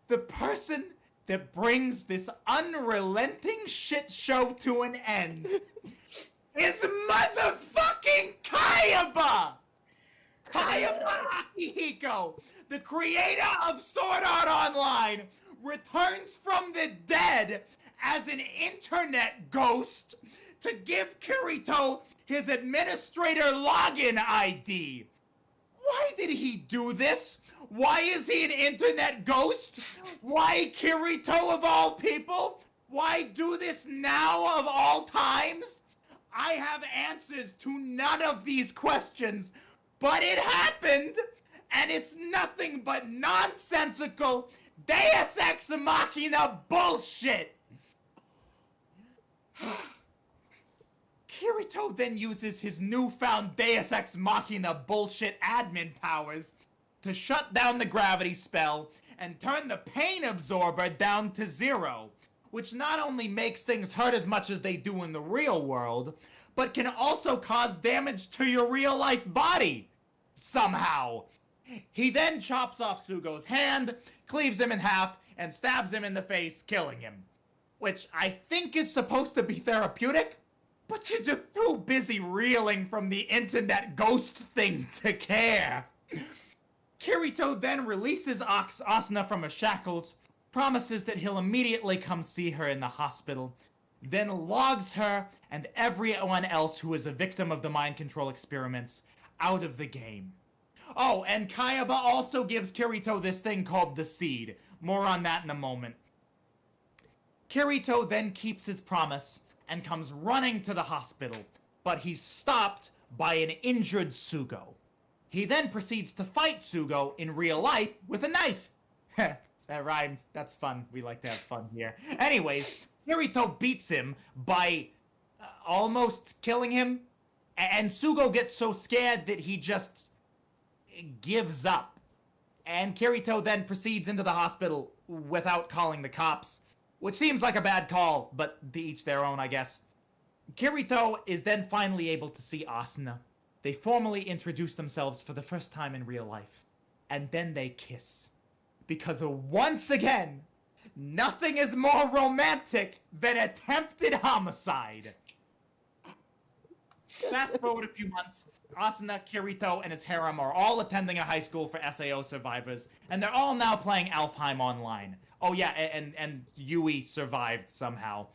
The person that brings this unrelenting shit show to an end is motherfucking KRWBY! KRWBY Akihiko, the creator of Sword Art Online, returns from the dead as an internet ghost to give Kirito his administrator login ID. Why did he do this? Why is he an internet ghost? Why Kirito of all people? Why do this now of all times? I have answers to none of these questions, but it happened, and it's nothing but nonsensical Deus Ex Machina bullshit. Kirito then uses his newfound Deus Ex Machina bullshit admin powers to shut down the gravity spell and turn the pain absorber down to 0, which not only makes things hurt as much as they do in the real world, but can also cause damage to your real-life body, somehow. He then chops off Sugo's hand, cleaves him in half, and stabs him in the face, killing him. Which I think is supposed to be therapeutic, but you're just too busy reeling from the internet ghost thing to care. Kirito then releases Asuna from her shackles, promises that he'll immediately come see her in the hospital, then logs her and everyone else who is a victim of the mind control experiments out of the game. Oh, and KRWBY also gives Kirito this thing called the Seed. More on that in a moment. Kirito then keeps his promise and comes running to the hospital, but he's stopped by an injured Sugo. He then proceeds to fight Sugo in real life with a knife. That rhymed. That's fun. We like to have fun here. Anyways, Kirito beats him by almost killing him, and Sugo gets so scared that he just gives up. And Kirito then proceeds into the hospital without calling the cops, which seems like a bad call, but to each their own, I guess. Kirito is then finally able to see Asuna. They formally introduce themselves for the first time in real life, and then they kiss. Because once again, nothing is more romantic than attempted homicide. Fast forward a few months, Asuna, Kirito, and his harem are all attending a high school for SAO survivors, and they're all now playing Alfheim Online. Oh yeah, and Yui survived somehow.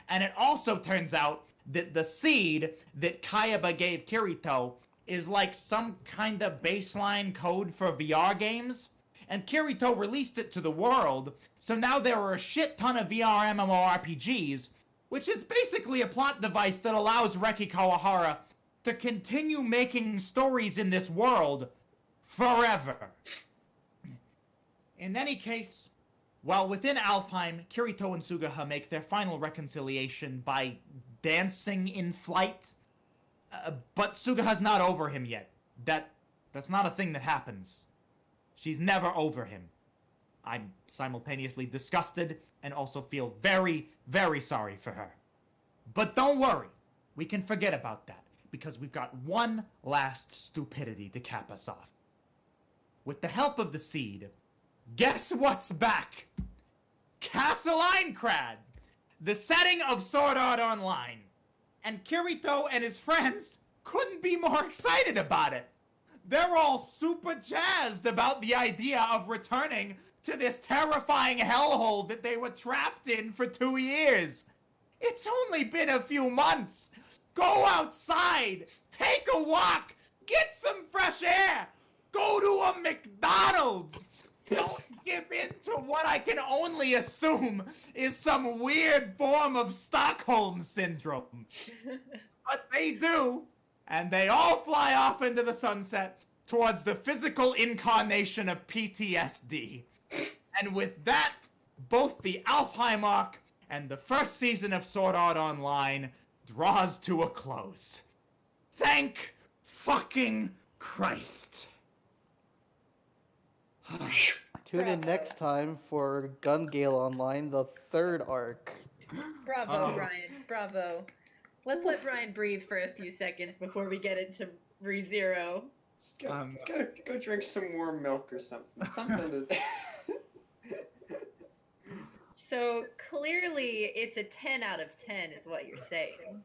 And it also turns out that the seed that KRWBY gave Kirito is like some kind of baseline code for VR games, and Kirito released it to the world, so now there are a shit ton of VR MMORPGs, which is basically a plot device that allows Reki Kawahara to continue making stories in this world forever. In any case, while within Alfheim, Kirito and Suguha make their final reconciliation by dancing in flight, but Suguha's not over him yet. That's not a thing that happens. She's never over him. I'm simultaneously disgusted and also feel very, very sorry for her. But don't worry, we can forget about that, because we've got one last stupidity to cap us off. With the help of the seed, guess what's back? Castle Aincrad, the setting of Sword Art Online. And Kirito and his friends couldn't be more excited about it. They're all super jazzed about the idea of returning to this terrifying hellhole that they were trapped in for 2 years. It's only been a few months. Go outside, take a walk, get some fresh air, go to a McDonald's. Don't give in to what I can only assume is some weird form of Stockholm Syndrome. But they do, and they all fly off into the sunset towards the physical incarnation of PTSD. And with that, both the Alfheim arc and the first season of Sword Art Online draws to a close. Thank fucking Christ. Tune in Bravo. next time for Gun Gale Online, the third arc. Bravo, Oh. Brian. Bravo. Let's let Brian breathe for a few seconds before we get into ReZero. Let's go drink some warm milk or something. Something to. So clearly, it's a 10 out of 10, is what you're saying.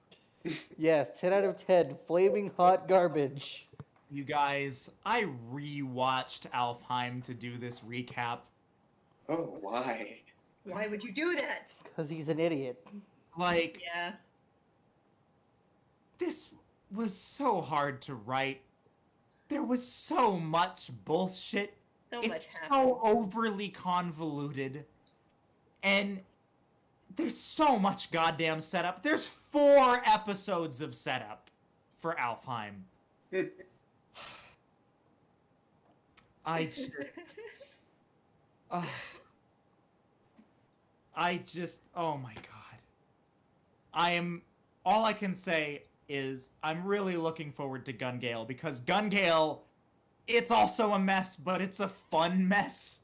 Yes, 10 out of 10. Flaming hot garbage. You guys, I rewatched Alfheim to do this recap. Oh, why? Why would you do that? Because he's an idiot. Like, Yeah. this was so hard to write. There was so much bullshit. So much It's happened. so overly convoluted. And there's so much goddamn setup. There's 4 episodes of setup for Alfheim. I just... oh my god. All I can say is I'm really looking forward to Gun Gale, because Gun Gale, it's also a mess, but it's a fun mess.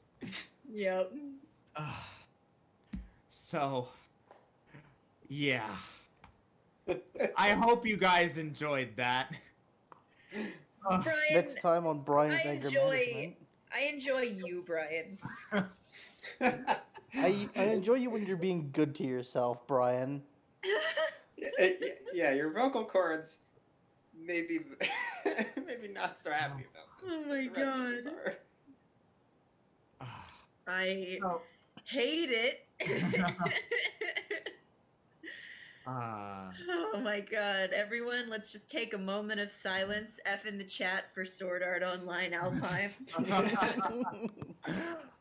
Yep. So, yeah. I hope you guys enjoyed that. Brian, Next time on Brian's I Anger enjoy- Management. I enjoy you, Brian. I enjoy you when you're being good to yourself, Brian. Yeah, your vocal cords maybe maybe not so happy about this. Oh but my the rest of us God. are. I Oh. hate it. Oh Oh my god. Everyone, let's just take a moment of silence. F in the chat for Sword Art Online Alpine.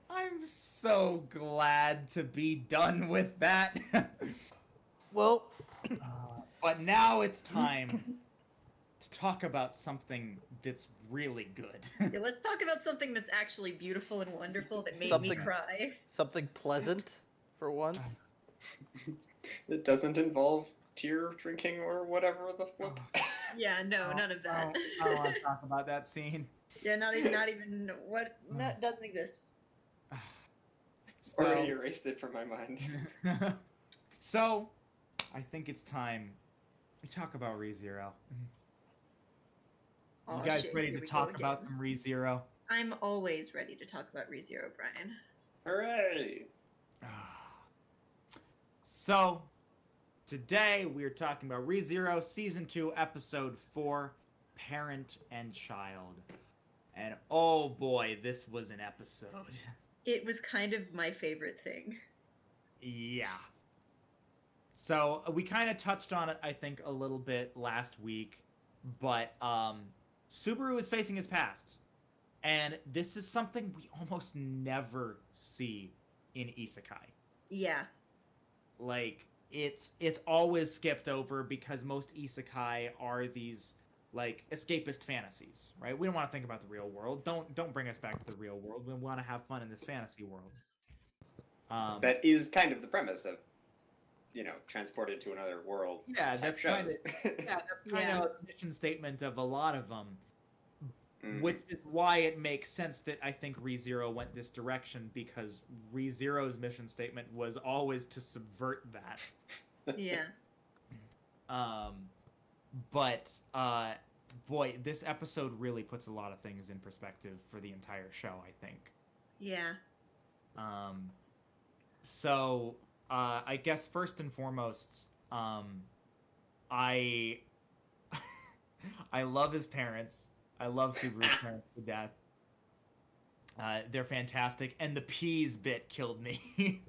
I'm so glad to be done with that. Well, But now it's time to talk about something that's really good. Yeah, let's talk about something that's actually beautiful and wonderful that made me Something- cry. something pleasant for once. It doesn't involve tear drinking or whatever the flip. Yeah, no, none of that. I don't want to talk about that scene. Yeah, not even what that doesn't exist. Already erased it from my mind. So, I think it's time to talk about ReZero. Oh, You guys shit, ready here to we talk go about again. some ReZero? I'm always ready to talk about ReZero, Brian. Hooray! So, today we are talking about ReZero Season 2, Episode 4, Parent and Child. And oh boy, this was an episode. It was kind of my favorite thing. Yeah. So, we kind of touched on it, I think, a little bit last week, but Subaru is facing his past. And this is something we almost never see in isekai. Yeah. Like, it's always skipped over because most isekai are these like escapist fantasies, right? We don't want to think about the real world. Don't bring us back to the real world. We want to have fun in this fantasy world. That is kind of the premise of, transported to another world. Yeah, type that's kind of shows. that's kind Yeah. of a mission statement of a lot of them. Mm. Which is why it makes sense that I think ReZero went this direction, because ReZero's mission statement was always to subvert that. Yeah. But boy, this episode really puts a lot of things in perspective for the entire show, I think. Yeah. So I guess first and foremost, I I love his parents. I love Subaru's parents to death. They're fantastic, and the peas bit killed me.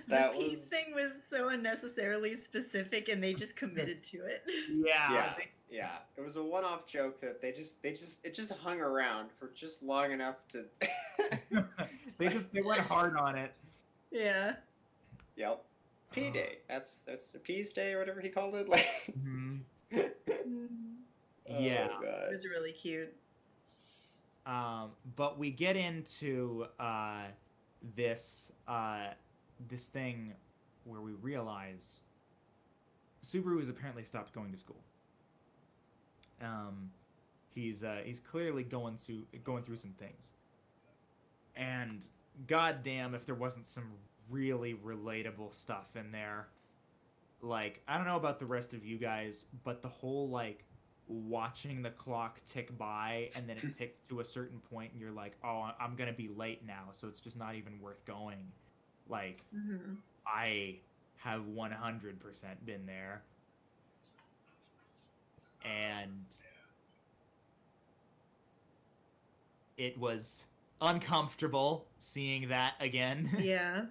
That The peace was- thing was so unnecessarily specific, and they just committed to it. Yeah. Yeah. It was a one-off joke that it just hung around for just long enough to. They went hard on it. Yeah. Yep. Pea day. That's the peas day or whatever he called it. Like. Mhm. Oh, Yeah. God. It was really cute. But we get into this this thing where we realize Subaru has apparently stopped going to school. He's clearly going through some things, and goddamn if there wasn't some really relatable stuff in there. Like, I don't know about the rest of you guys, but the whole like watching the clock tick by and then it ticks to a certain point and you're like, oh, I'm gonna be late now, so it's just not even worth going. Like, Mm-hmm. I have 100% been there, and it was uncomfortable seeing that again. Yeah.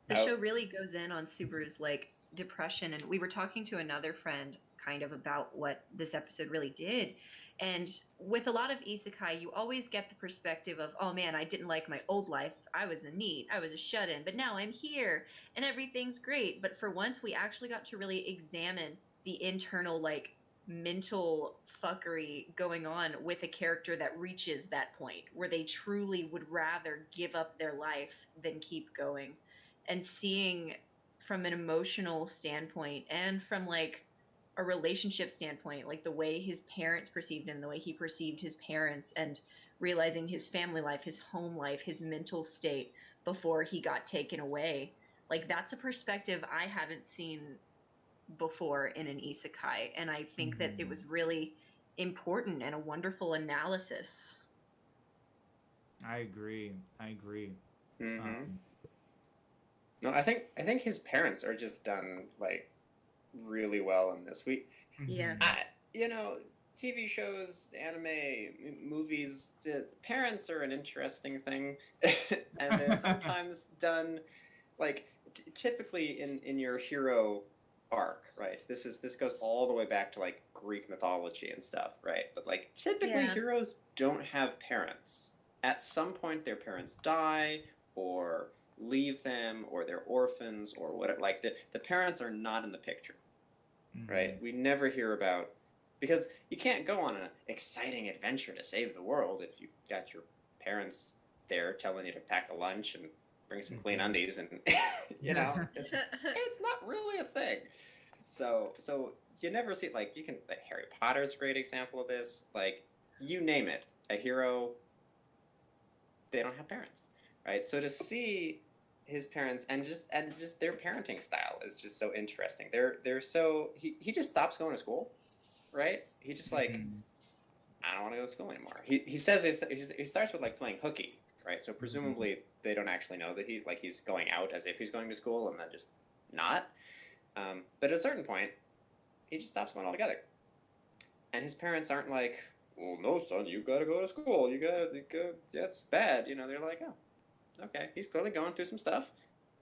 The Oh. show really goes in on Subaru's like depression, and we were talking to another friend kind of about what this episode really did. And with a lot of isekai, you always get the perspective of, oh man, I didn't like my old life. I was a NEET, I was a shut-in, but now I'm here and everything's great. But for once, we actually got to really examine the internal like mental fuckery going on with a character that reaches that point where they truly would rather give up their life than keep going. And seeing from an emotional standpoint and from like a relationship standpoint, like the way his parents perceived him, the way he perceived his parents, and realizing his family life, his home life, his mental state before he got taken away. Like, that's a perspective I haven't seen before in an isekai. And I think that it was really important and a wonderful analysis. I agree. Mm-hmm. No, I think his parents are just done like really well in this. Yeah. You know, TV shows, anime, movies, the parents are an interesting thing, and they're sometimes done like typically in your hero arc, right? This goes all the way back to like Greek mythology and stuff, right? But like typically Yeah. heroes don't have parents. At some point their parents die or leave them or they're orphans or what, like the parents are not in the picture, right? We never hear about, because you can't go on an exciting adventure to save the world if you got your parents there telling you to pack a lunch and bring some clean undies, and you know, it's not really a thing. So you never see, like, you can, like, Harry Potter's a great example of this. Like, you name it, a hero, they don't have parents, right? So to see his parents and just their parenting style is just so interesting. They're so he just stops going to school, right? He just like, I don't want to go to school anymore. He says he starts with like playing hooky, right? So presumably they don't actually know that he's going out as if he's going to school and then just not. But at a certain point, he just stops going altogether. And his parents aren't like, well, no, son, you gotta go to school. You gotta, that's bad. You know, they're like, oh, okay, he's clearly going through some stuff,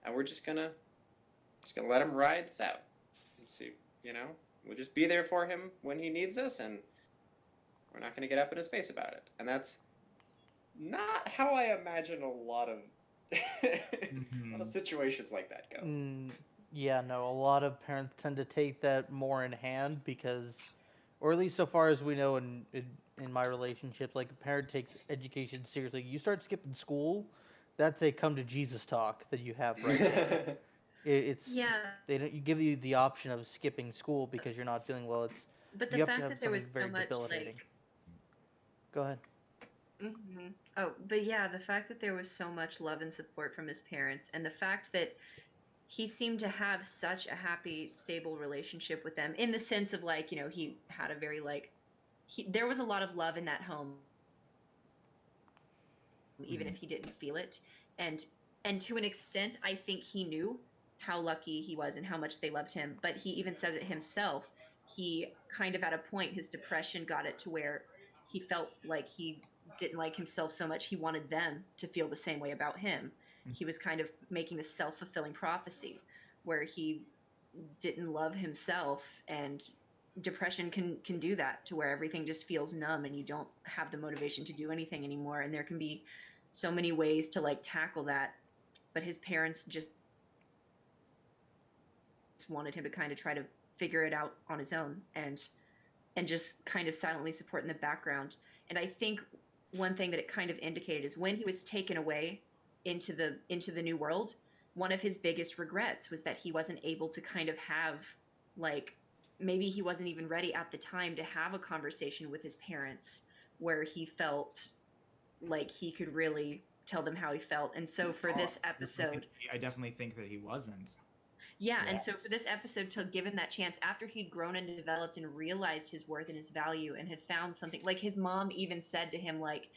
and we're just gonna let him ride this out. And see, you know, we'll just be there for him when he needs us, and we're not gonna get up in his face about it. And that's not how I imagine a lot of a lot of situations like that go. Yeah, no, a lot of parents tend to take that more in hand because, or at least so far as we know in my relationships, like a parent takes education seriously. You start skipping school, that's a come to Jesus talk that you have right there. It's Yeah. they don't you give you the option of skipping school because you're not feeling well. It's But the you have to fact have that there something was so very much debilitating. like Go ahead. Oh, but yeah, the fact that there was so much love and support from his parents, and the fact that he seemed to have such a happy, stable relationship with them, in the sense of like, you know, he had a very like, there was a lot of love in that home, even if he didn't feel it. And to an extent, I think he knew how lucky he was and how much they loved him. But he even says it himself. He kind of, at a point, his depression got it to where he felt like he didn't like himself so much. He wanted them to feel the same way about him. He was kind of making a self-fulfilling prophecy where he didn't love himself, and depression can do that, to where everything just feels numb and you don't have the motivation to do anything anymore. And there can be so many ways to like tackle that, but his parents just wanted him to kind of try to figure it out on his own, and just kind of silently support in the background. And I think one thing that it kind of indicated is when he was taken away into the new world, one of his biggest regrets was that he wasn't able to kind of have, like, maybe he wasn't even ready at the time to have a conversation with his parents where he felt like he could really tell them how he felt. And so for this episode, I definitely think that he wasn't. yeah, Yeah. and so for this episode to give him that chance after he'd grown and developed and realized his worth and his value and had found something, like his mom even said to him, like,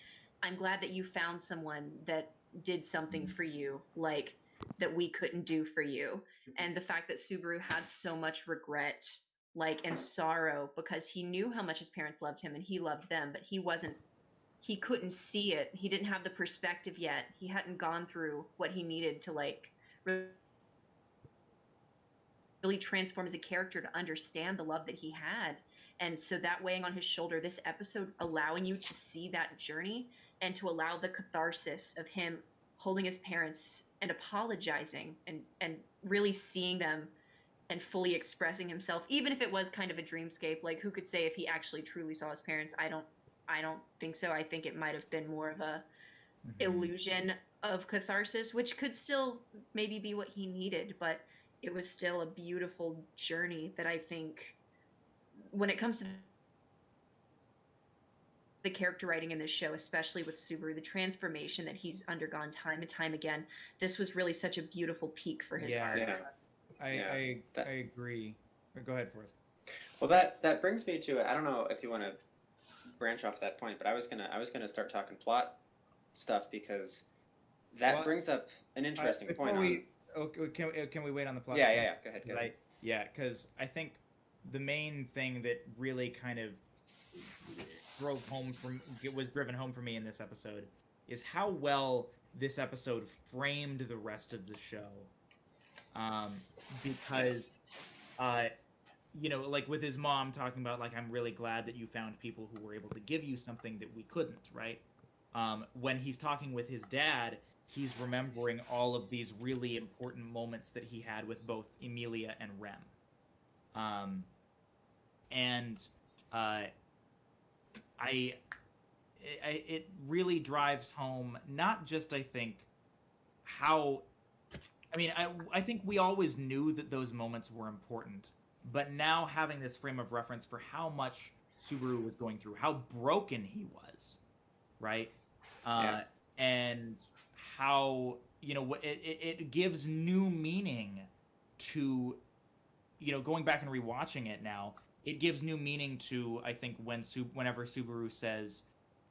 I'm glad that you found someone that did something for you, like, that we couldn't do for you. And the fact that Subaru had so much regret, like, and sorrow because he knew how much his parents loved him and he loved them, but he couldn't see it. He didn't have the perspective yet. He hadn't gone through what he needed to, like, really transform as a character to understand the love that he had. And so that weighing on his shoulder, this episode allowing you to see that journey and to allow the catharsis of him holding his parents and apologizing and really seeing them and fully expressing himself, even if it was kind of a dreamscape. Like, who could say if he actually truly saw his parents? I don't think so. I think it might have been more of a illusion of catharsis, which could still maybe be what he needed, but it was still a beautiful journey that I think, when it comes to the character writing in this show, especially with Subaru, the transformation that he's undergone time and time again, this was really such a beautiful peak for his art. Yeah. I agree. Go ahead, Forrest. Well, that brings me to, I don't know if you want to branch off that point, but I was gonna start talking plot stuff because that brings up an interesting point. Can we wait on the plot? Yeah. Go ahead. Right. Yeah, because I think the main thing that really kind of was driven home for me in this episode is how well this episode framed the rest of the show. Because, like with his mom talking about, like, I'm really glad that you found people who were able to give you something that we couldn't, right? When he's talking with his dad, he's remembering all of these really important moments that he had with both Emilia and Rem. It really drives home, not just, I think, how... I mean, I think we always knew that those moments were important, but now having this frame of reference for how much Subaru was going through, how broken he was, right? And how, it gives new meaning to, going back and rewatching it now, it gives new meaning to, I think, whenever Subaru says,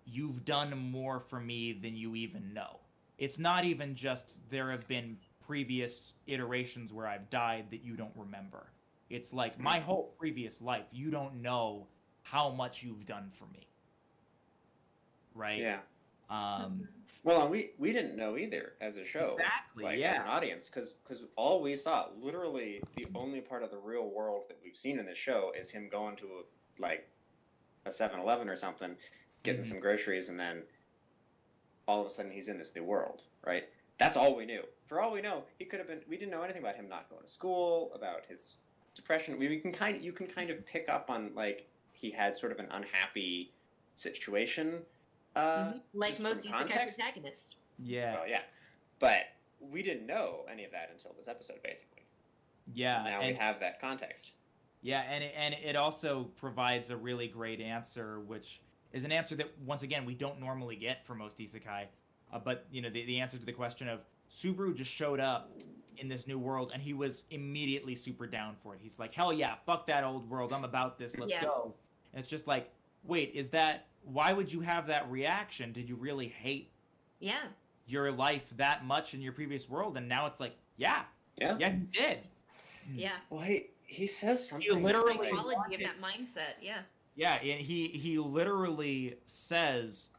you've done more for me than you even know. It's not even just there have been previous iterations where I've died that you don't remember. It's like my whole previous life, you don't know how much you've done for me. Right? Yeah. Well, and we didn't know either as a show. Exactly, as an audience, because all we saw, literally the only part of the real world that we've seen in this show is him going to a 7-Eleven or something, getting some groceries, and then all of a sudden he's in this new world, right? That's all we knew. For all we know, he could have been. We didn't know anything about him not going to school, about his depression. You can kind of pick up on, like, he had sort of an unhappy situation. Like most isekai protagonists. Yeah. Well, yeah. But we didn't know any of that until this episode, basically. Yeah. Now we have that context. Yeah, and it also provides a really great answer, which is an answer that, once again, we don't normally get for most isekai. But, the answer to the question of Subaru just showed up in this new world, and he was immediately super down for it. He's like, hell yeah, fuck that old world. I'm about this. Let's go. And it's just like, wait, why would you have that reaction? Did you really hate your life that much in your previous world? And now it's like, yeah, you did. Yeah. Well, he says something. He literally psychology of that mindset. Yeah. Yeah, and he literally says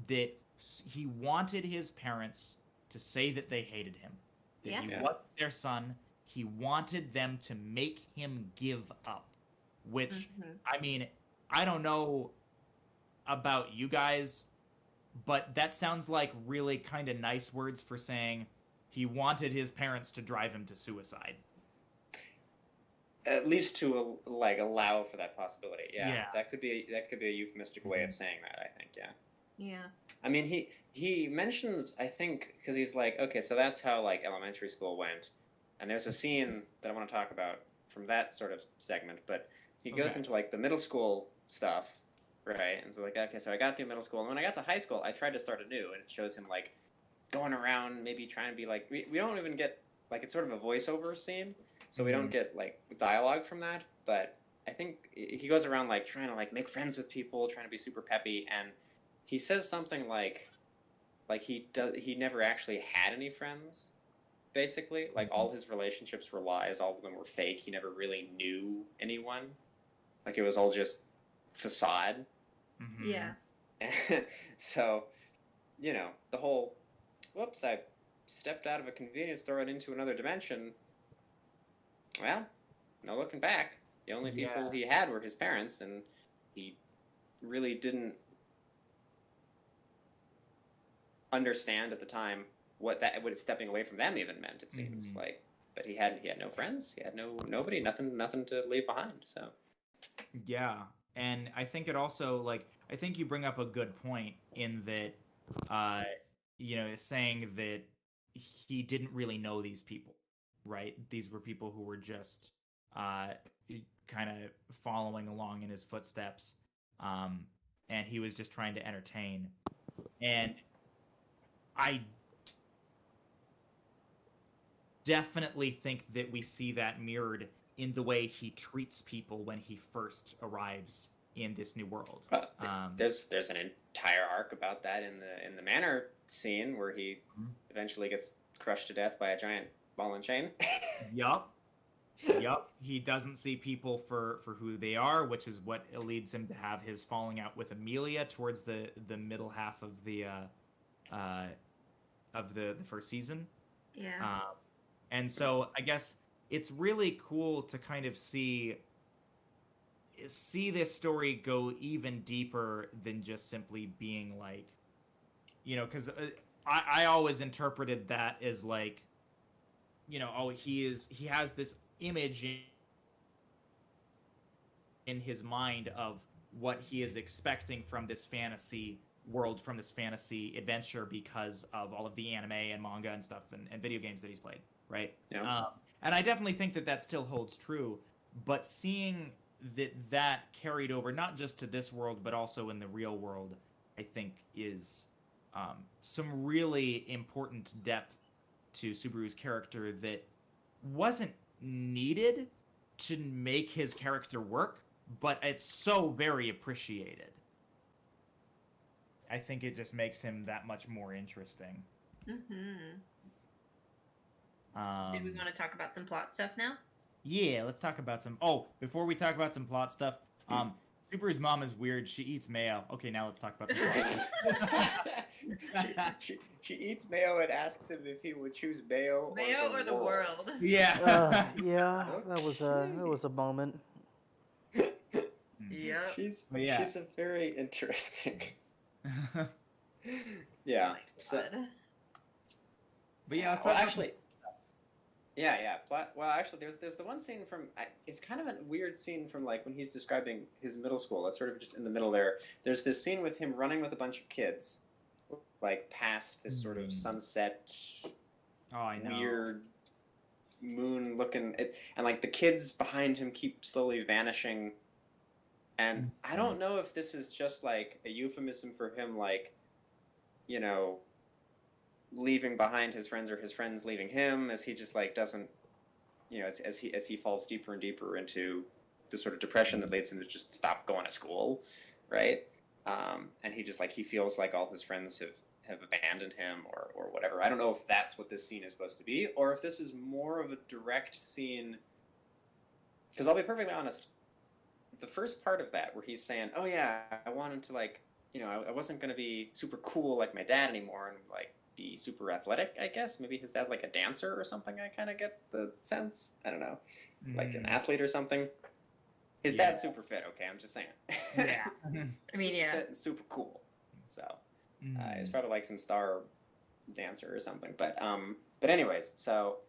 that he wanted his parents to say that they hated him. That he wasn't their son. He wanted them to make him give up. Which, I mean, I don't know about you guys, but that sounds like really kind of nice words for saying he wanted his parents to drive him to suicide. At least to allow for that possibility. Yeah. That could be a euphemistic way of saying that, I think. Yeah. I mean, he mentions, I think, because he's like, okay, so that's how like elementary school went, and there's a scene that I want to talk about from that sort of segment, but he goes Okay. into like the middle school stuff, right? And so like, okay, so I got through middle school, and when I got to high school, I tried to start anew, and it shows him like going around, maybe trying to be like, we don't even get like, it's sort of a voiceover scene, so we don't get like dialogue from that, but I think he goes around like trying to like make friends with people, trying to be super peppy, and he says something like he never actually had any friends, basically. Like all his relationships were lies, all of them were fake. He never really knew anyone. Like it was all just facade. Mhm. Yeah. So, you know, the whole whoops, I stepped out of a convenience store and into another dimension. Well, no looking back. The only people Yeah. he had were his parents, and he really didn't understand at the time what stepping away from them even meant. It seems like, but he had no friends, he had nobody, nothing to leave behind. So Yeah, and I think it also like I think you bring up a good point in that, you know, saying that he didn't really know these people, right? These were people who were just uh, kind of following along in his footsteps, um, and he was just trying to entertain. And I definitely think that we see that mirrored in the way he treats people when he first arrives in this new world. there's an entire arc about that in the manor scene where he eventually gets crushed to death by a giant ball and chain. Yup. He doesn't see people for who they are, which is what leads him to have his falling out with Amelia towards the middle half of the first season. Yeah. And so I guess it's really cool to kind of see this story go even deeper than just simply being like, you know, because I always interpreted that as like, you know, oh, he has this image in his mind of what he is expecting from this fantasy world, from this fantasy adventure, because of all of the anime and manga and stuff and video games that he's played, right? Yeah. And I definitely think that still holds true, but seeing that carried over not just to this world but also in the real world, I think is some really important depth to Subaru's character that wasn't needed to make his character work, but it's so very appreciated. I think it just makes him that much more interesting. Mm-hmm. Um, Did we want to talk about some plot stuff now? Yeah, let's talk about some. Oh, before we talk about some plot stuff, Subaru's mom is weird. She eats mayo. Okay, now let's talk about some plot. she eats mayo and asks him if he would choose mayo or the world. Yeah. Yeah, that was a moment. Yep. She's yeah. a very interesting. Yeah. So, but yeah, well, actually, yeah. Well, actually, there's the one scene from. It's kind of a weird scene from like when he's describing his middle school. That's sort of just in the middle there. There's this scene with him running with a bunch of kids, like past this sort of sunset. Oh, I know. Weird moon looking, and like the kids behind him keep slowly vanishing. And I don't know if this is just like a euphemism for him, like, you know, leaving behind his friends or his friends leaving him, as he just like doesn't, you know, as he falls deeper and deeper into the sort of depression that leads him to just stop going to school, right? And he just like he feels like all his friends have abandoned him or whatever. I don't know if that's what this scene is supposed to be, or if this is more of a direct scene. Because I'll be perfectly honest, the first part of that where he's saying, "Oh yeah, I wanted to like, you know, I wasn't gonna be super cool like my dad anymore and like be super athletic. I guess maybe his dad's like a dancer or something. I kind of get the sense. I don't know, like an athlete or something. His dad's super fit. Okay, I'm just saying. Yeah. I mean, yeah. Fit and super cool. So he's probably like some star dancer or something. But anyways, so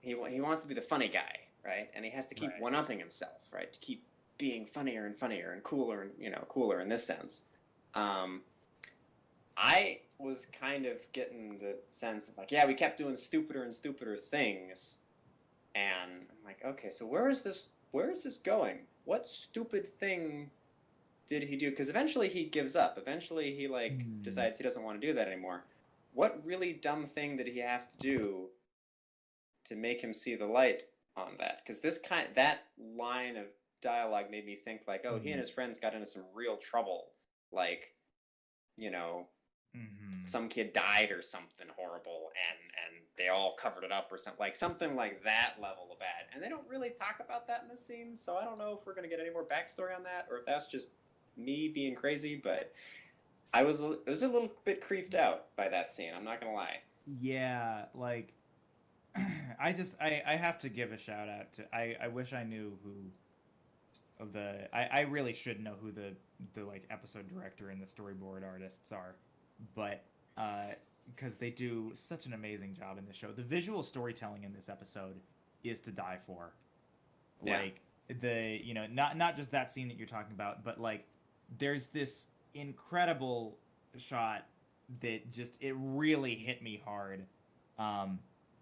he wants to be the funny guy, right? And he has to keep one-upping himself, right? To keep being funnier and funnier and cooler and cooler in this sense. I was kind of getting the sense of like, yeah, we kept doing stupider and stupider things, and I'm like, okay, so where is this going? What stupid thing did he do? Because eventually he gives up. Eventually he like decides he doesn't want to do that anymore. What really dumb thing did he have to do to make him see the light on that? Because that line of dialogue made me think like, oh, he and his friends got into some real trouble. Like, you know, some kid died or something horrible, and they all covered it up or something like that level of bad. And they don't really talk about that in this scene, so I don't know if we're gonna get any more backstory on that, or if that's just me being crazy. But I was a little bit creeped out by that scene. I'm not gonna lie. Yeah, like I have to give a shout out to I wish I knew who of the I really should know who the like episode director and the storyboard artists are, but because they do such an amazing job in the show. The visual storytelling in this episode is to die for. Yeah. Like the not just that scene that you're talking about, but like there's this incredible shot that just it really hit me hard.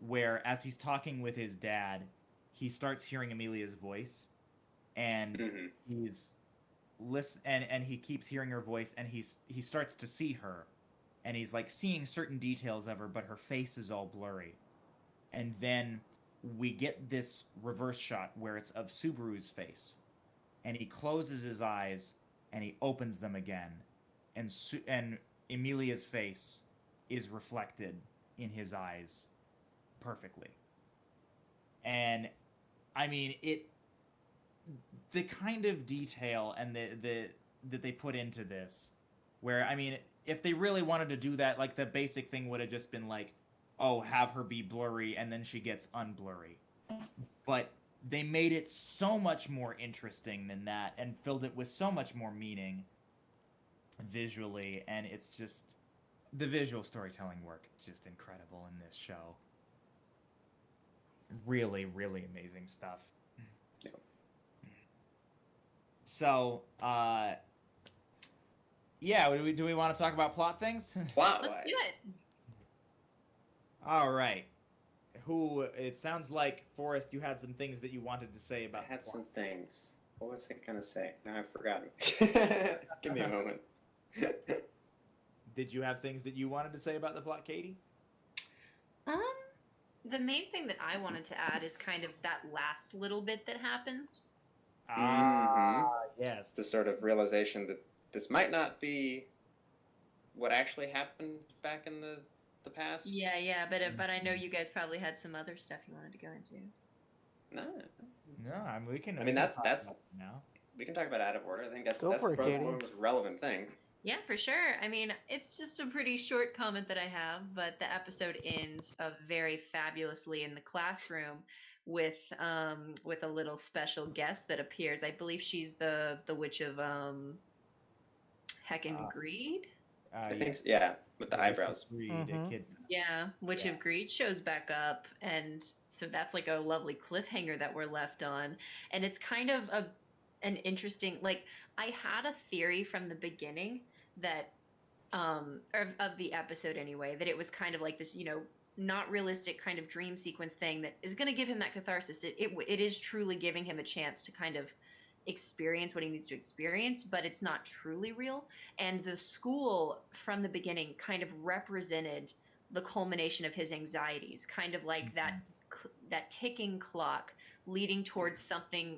Where as he's talking with his dad, he starts hearing Amelia's voice, and he's and he keeps hearing her voice, and he starts to see her, and he's like seeing certain details of her, but her face is all blurry. And then we get this reverse shot where it's of Subaru's face, and he closes his eyes and he opens them again, and Emilia's face is reflected in his eyes perfectly. And I mean, the kind of detail and the that they put into this, where I mean, if they really wanted to do that, like the basic thing would have just been like, oh, have her be blurry and then she gets unblurry. But they made it so much more interesting than that and filled it with so much more meaning visually, and it's just the visual storytelling work is just incredible in this show. Really, really amazing stuff. Yep. So, yeah, do we want to talk about plot things? Plot-wise. Let's do it. All right. It sounds like, Forrest, you had some things that you wanted to say about I had the plot. some things. What was I gonna say? Now I've forgotten. Give me a moment. Did you have things that you wanted to say about the plot, Katie? The main thing that I wanted to add is kind of that last little bit that happens. Yes. The sort of realization that this might not be what actually happened back in the past. Yeah, but I know you guys probably had some other stuff you wanted to go into. No, I mean, we can. I mean, that's now. We can talk about out of order. I think that's Go for it, probably Katie. the most relevant thing. Yeah, for sure. I mean, it's just a pretty short comment that I have, but the episode ends very fabulously in the classroom with a little special guest that appears. I believe she's the witch of Heckin' Greed. I think, yeah, with the eyebrows. Greed, Mhm. a kid. Yeah, Witch of Greed shows back up, and so that's like a lovely cliffhanger that we're left on. And it's kind of an interesting, like, I had a theory from the beginning that of the episode anyway, that it was kind of like this, not realistic kind of dream sequence thing that is going to give him that catharsis. It is truly giving him a chance to kind of experience what he needs to experience, but it's not truly real. And the school from the beginning kind of represented the culmination of his anxieties, kind of like that ticking clock leading towards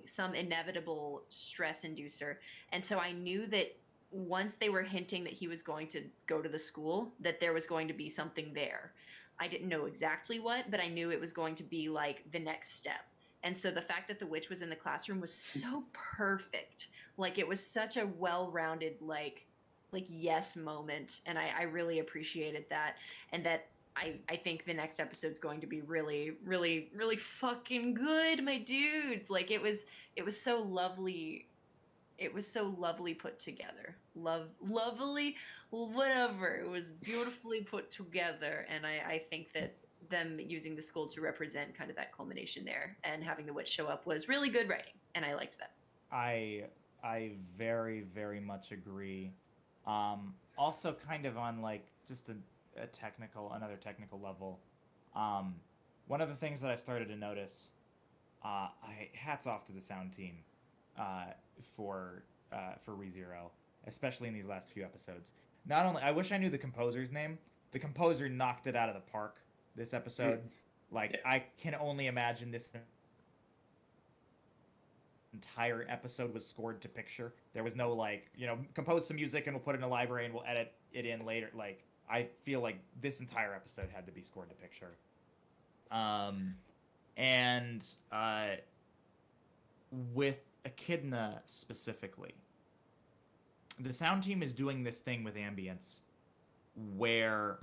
some inevitable stress inducer. And so I knew that once they were hinting that he was going to go to the school, that there was going to be something there. I didn't know exactly what, but I knew it was going to be like the next step. And so the fact that the witch was in the classroom was so perfect. Like, it was such a well-rounded, like yes moment. And I really appreciated that. And that I think the next episode's going to be really, really, really fucking good, my dudes. Like, it was so lovely. It was so lovely put together. Lovely, whatever. It was beautifully put together. And I think that them using the school to represent kind of that culmination there and having the witch show up was really good writing. And I liked that. I very, very much agree. also kind of on like just another technical level. One of the things that I've started to notice, I hats off to the sound team, uh, for ReZero, especially in these last few episodes. Not only I wish I knew the composer's name. The composer knocked it out of the park this episode. Like Yeah. I can only imagine this entire episode was scored to picture. There was no like, compose some music and we'll put it in a library and we'll edit it in later. Like I feel like this entire episode had to be scored to picture. And with Echidna specifically, the sound team is doing this thing with ambience where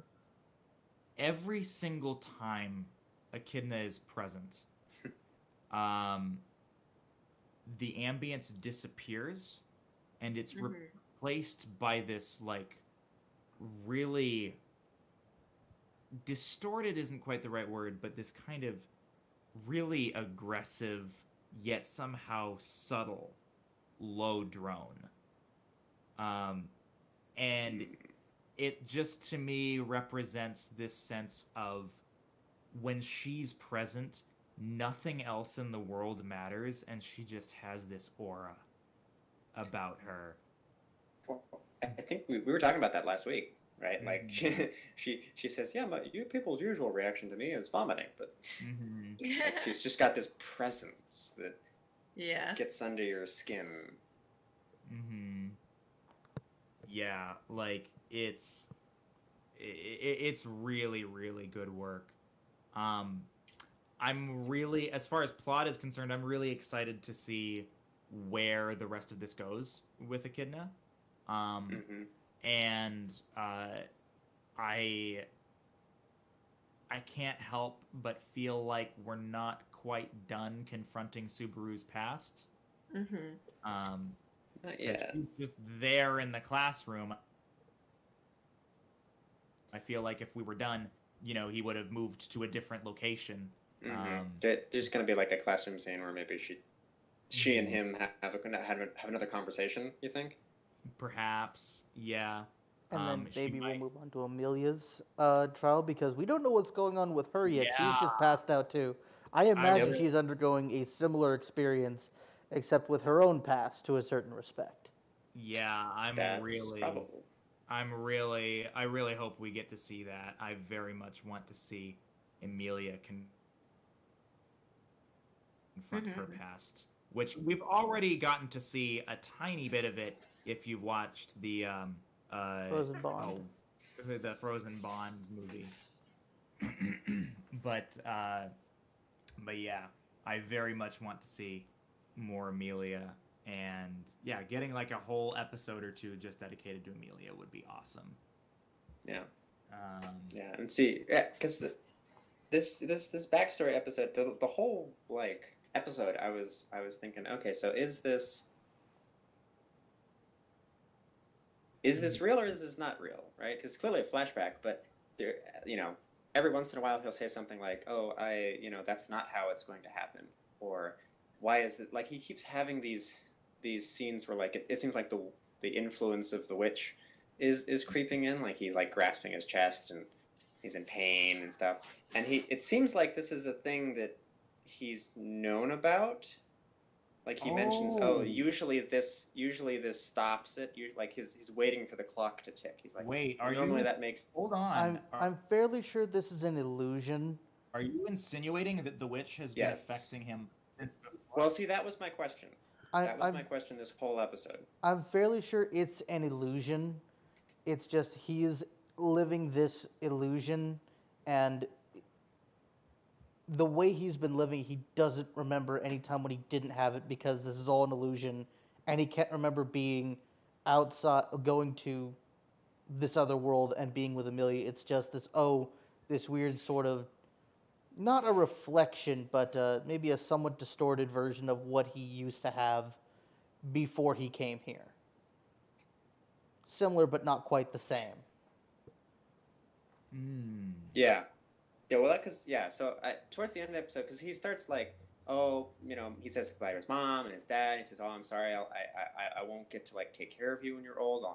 every single time Echidna is present, the ambience disappears and it's replaced by this like really distorted isn't quite the right word, but this kind of really aggressive yet somehow subtle low drone. And it just to me represents this sense of when she's present, nothing else in the world matters, and she just has this aura about her. Well, I think we were talking about that last week, right? Mhm. Like she says, yeah, but you people's usual reaction to me is vomiting, but like, she's just got this presence that Yeah. gets under your skin. Yeah, like it's really really good work. I'm really, as far as plot is concerned, I'm really excited to see where the rest of this goes with Echidna. And I can't help but feel like we're not quite done confronting Subaru's past. Not yet. She's just there in the classroom. I feel like if we were done, he would have moved to a different location. There's gonna be like a classroom scene where maybe she and him have another conversation. You think? Perhaps, yeah. And then maybe might... we'll move on to Amelia's trial, because we don't know what's going on with her yet. Yeah. She's just passed out too. I imagine she's undergoing a similar experience, except with her own past to a certain respect. Yeah, I really hope we get to see that. I very much want to see Amelia confront her past, which we've already gotten to see a tiny bit of it if you've watched the Frozen Bond. The Frozen Bond movie. but yeah, I very much want to see more Amelia, and yeah, getting like a whole episode or two just dedicated to Amelia would be awesome. Yeah. Yeah, and see, because this backstory episode, the whole like episode, I was thinking, okay, so is this real or is this not real, right? Because clearly a flashback, but there, every once in a while he'll say something like, "Oh, that's not how it's going to happen," or "Why is it?" Like he keeps having these scenes where like it seems like the influence of the witch is creeping in, like he's like grasping his chest and he's in pain and stuff, and it seems like this is a thing that he's known about. Like he mentions, usually this stops it. Like he's waiting for the clock to tick. He's like, wait, that makes. Hold on. I'm fairly sure this is an illusion. Are you insinuating that the witch has been affecting him since before? Well, see, that was my question. That was my question this whole episode. I'm fairly sure it's an illusion. It's just he's living this illusion, and the way he's been living, he doesn't remember any time when he didn't have it, because this is all an illusion, and he can't remember being outside, going to this other world and being with Amelia. It's just this weird sort of, not a reflection, but maybe a somewhat distorted version of what he used to have before he came here. Similar, but not quite the same. Yeah, Yeah, well, so towards the end of the episode, because he starts like, oh, he says goodbye to his mom and his dad. And he says, oh, I'm sorry, I won't get to like take care of you when you're old.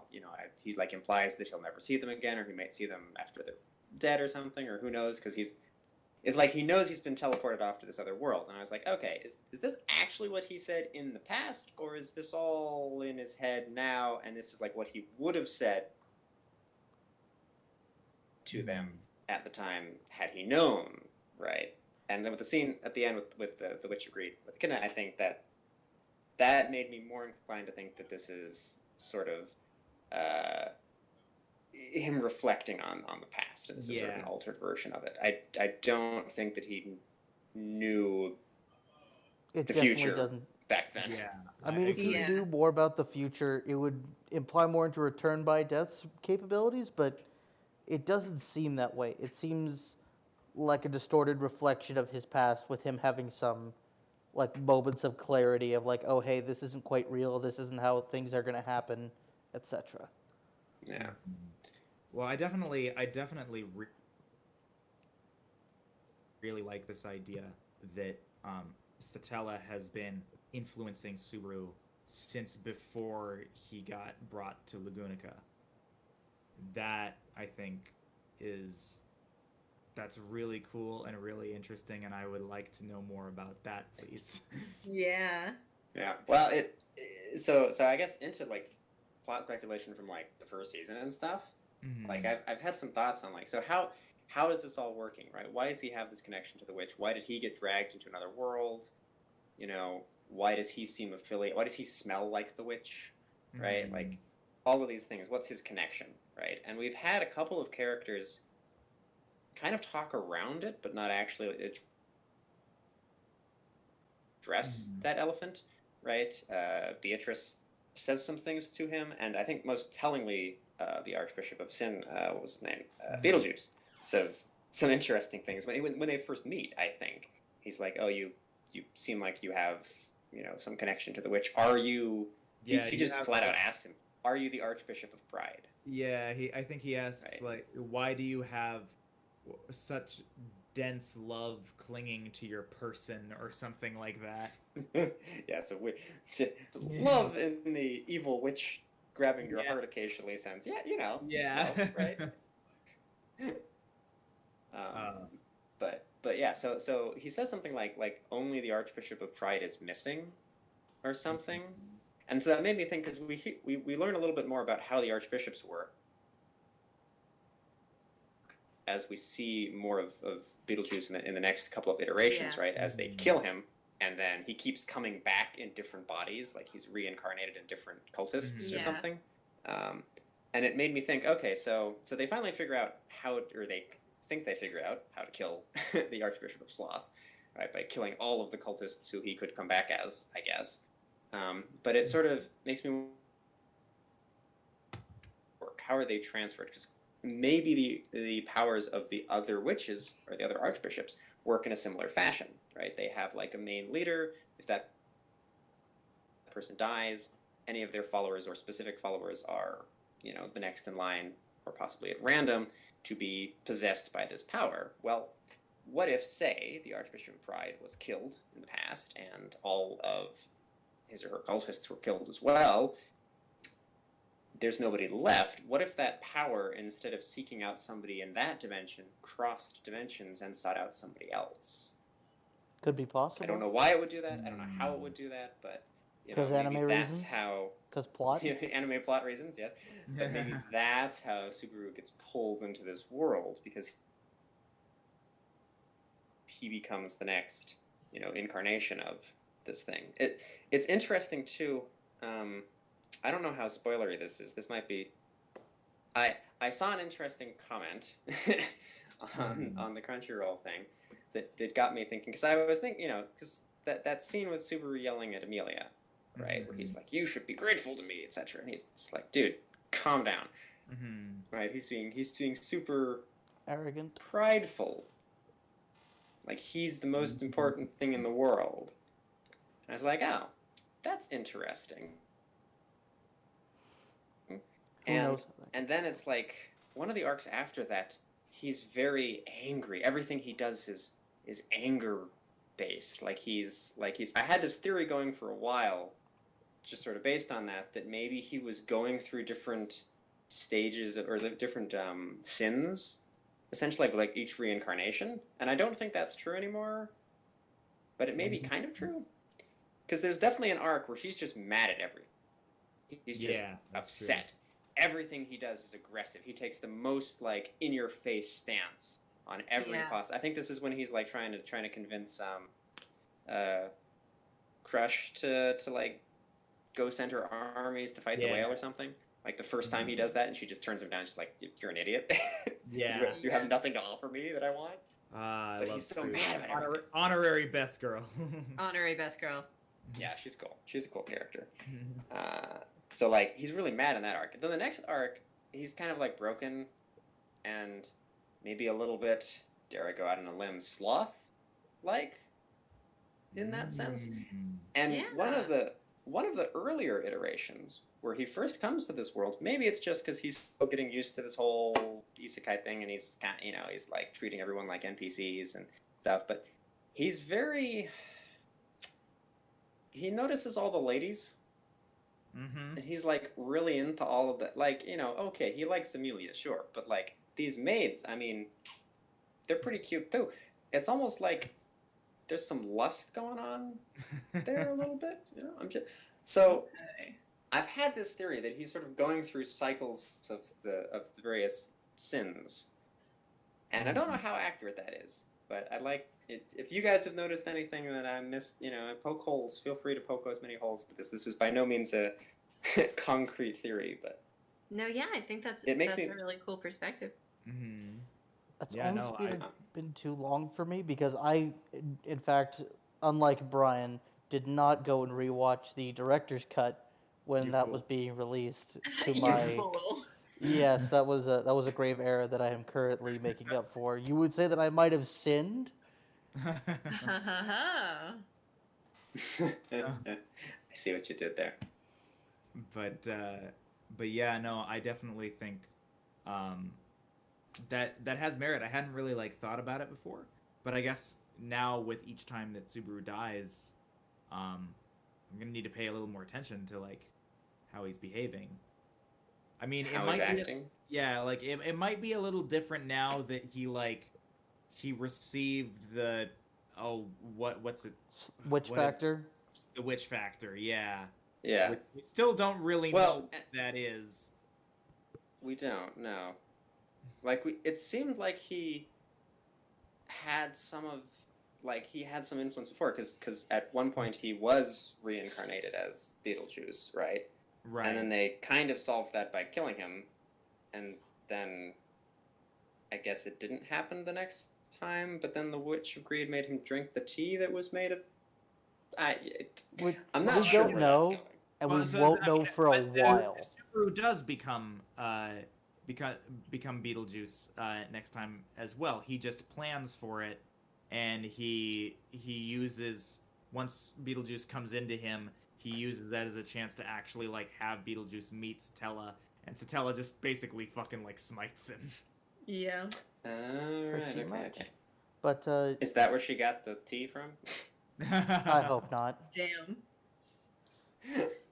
He like implies that he'll never see them again, or he might see them after they're dead or something, or who knows, because it's like he knows he's been teleported off to this other world. And I was like, okay, is this actually what he said in the past, or is this all in his head now, and this is like what he would have said to them at the time had he known, right? And then with the scene at the end with the witch agreed with the kidnap, I think that made me more inclined to think that this is sort of him reflecting on the past, and this is sort of an altered version of it. I don't think that he knew It the definitely future doesn't. back then. Yeah. I mean, if you Yeah. knew more about the future, it would imply more into return by death's capabilities, but it doesn't seem that way. It seems like a distorted reflection of his past, with him having some like moments of clarity of like, oh hey, this isn't quite real, this isn't how things are gonna happen, etc. Yeah. Well, I definitely really like this idea that Satella has been influencing Subaru since before he got brought to Lagunica. That I think that's really cool and really interesting, and I would like to know more about that, please. Yeah. Yeah. Well, so I guess into like plot speculation from like the first season and stuff. Mhm. Like I've had some thoughts on like, so how is this all working, right? Why does he have this connection to the witch? Why did he get dragged into another world? Why does he seem affiliated? Why does he smell like the witch? Right? Mhm. Like all of these things. What's his connection, right? And we've had a couple of characters kind of talk around it, but not actually address that elephant, right? Beatrice says some things to him, and I think most tellingly, the Archbishop of Sin, what was his name? Beetlejuice, says some interesting things when they first meet. I think he's like, "Oh, you seem like you have some connection to the witch. Are you?" Yeah, he just flat out asked him, "Are you the Archbishop of Pride?" Yeah, I think he asks Right. like, why do you have such dense love clinging to your person, or something like that. Yeah, so love in the evil witch grabbing your heart occasionally sense. Yeah, Yeah. love, right? But yeah, so he says something like only the Archbishop of Pride is missing, or something, and so that made me think, because we learn a little bit more about how the archbishops work as we see more of Beetlejuice in the next couple of iterations, Yeah. right? As they kill him, and then he keeps coming back in different bodies, like he's reincarnated in different cultists or Yeah. something. And it made me think, okay, so they finally figure out they think they figure out how to kill the Archbishop of Sloth, right? By killing all of the cultists who he could come back as, I guess. But it sort of makes me work. How are they transferred? Because maybe the powers of the other witches or the other archbishops work in a similar fashion, right? They have like a main leader. If that person dies, any of their followers or specific followers are, the next in line, or possibly at random, to be possessed by this power. Well, what if, say, the Archbishop of Pride was killed in the past and all of his or her cultists were killed as well? There's nobody left. What if that power, instead of seeking out somebody in that dimension, crossed dimensions and sought out somebody else? Could be possible. I don't know why it would do that. I don't know how it would do that, but Because maybe anime that's reasons? how. Because plot. Anime plot reasons, yes. But maybe that's how Subaru gets pulled into this world, because he becomes the next, incarnation of this thing. It's interesting too. I don't know how spoilery this is. This might be. I saw an interesting comment on the Crunchyroll thing that got me thinking, because I was thinking, because that scene with Subaru yelling at Amelia, right, where he's like, "You should be grateful to me," etc., and he's just like, "Dude, calm down." Right? He's being super Arrogant. prideful. Like he's the most important thing in the world. And I was like, oh, that's interesting. Who knows? And then it's like one of the arcs after that, he's very angry. Everything he does is anger based. I had this theory going for a while, just sort of based on that maybe he was going through different stages or the different sins, essentially like each reincarnation. And I don't think that's true anymore, but it may be kind of true, because there's definitely an arc where he's just mad at everything. He's just upset. True. Everything he does is aggressive. He takes the most like in your face stance on every possible. I think this is when he's like trying to convince Crush to like go send her armies to fight the whale or something. Like the first time he does that, and she just turns him down. She's like, "You're an idiot. Yeah, you have nothing to offer me that I want." But he's so mad about everything. Honorary best girl. Honorary best girl. Yeah, she's cool. She's a cool character. So like he's really mad in that arc. Then the next arc, he's kind of like broken, and maybe a little bit, dare I go out on a limb, sloth-like, in that sense. And one of the earlier iterations where he first comes to this world, maybe it's just because he's still getting used to this whole isekai thing, and he's kind of, he's like treating everyone like NPCs and stuff. But he's very, he notices all the ladies. And he's like really into all of that. Like, okay, he likes Amelia, sure, but like these maids, I mean, they're pretty cute too. It's almost like there's some lust going on there a little bit. So I've had this theory that he's sort of going through cycles of the various sins, and I don't know how accurate that is, but I'd like it, if you guys have noticed anything that I missed, poke holes. Feel free to poke as many holes. But this is by no means a concrete theory, but No, yeah, I think that's It makes a me- really cool perspective. That's Yeah, no, honestly been too long for me because I, in fact, unlike Brian, did not go and rewatch the director's cut when You that fool. was being released. To You my fool. yes, that was a grave error that I am currently making up for. You would say that I might have sinned. Ha ha ha. I see what you did there. but yeah, no, I definitely think that has merit. I hadn't really like thought about it before, but I guess now with each time that Subaru dies, I'm gonna need to pay a little more attention to like how he's behaving. I mean, How it he's might be, acting. yeah, like it might be a little different now that he received the what's it, Witch What factor. the witch factor, yeah. Yeah, We still don't really Well, know what that is. we don't know. Like it seemed like he had some influence before, because at one point he was reincarnated as Beetlejuice, right? Right. And then they kind of solved that by killing him, and then I guess it didn't happen the next time. But then the witch of greed made him drink the tea that was made of. I'm not we sure don't where know, that's going. and Well, we so, won't I know mean, for a but while. Subaru does become Beetlejuice next time as well. He just plans for it, and he uses, once Beetlejuice comes into him, he uses that as a chance to actually like have Beetlejuice meet Satella, and Satella just basically fucking like smites him. Yeah. Alright, Pretty okay, much. okay. But Is that where she got the tea from? I hope not. Damn.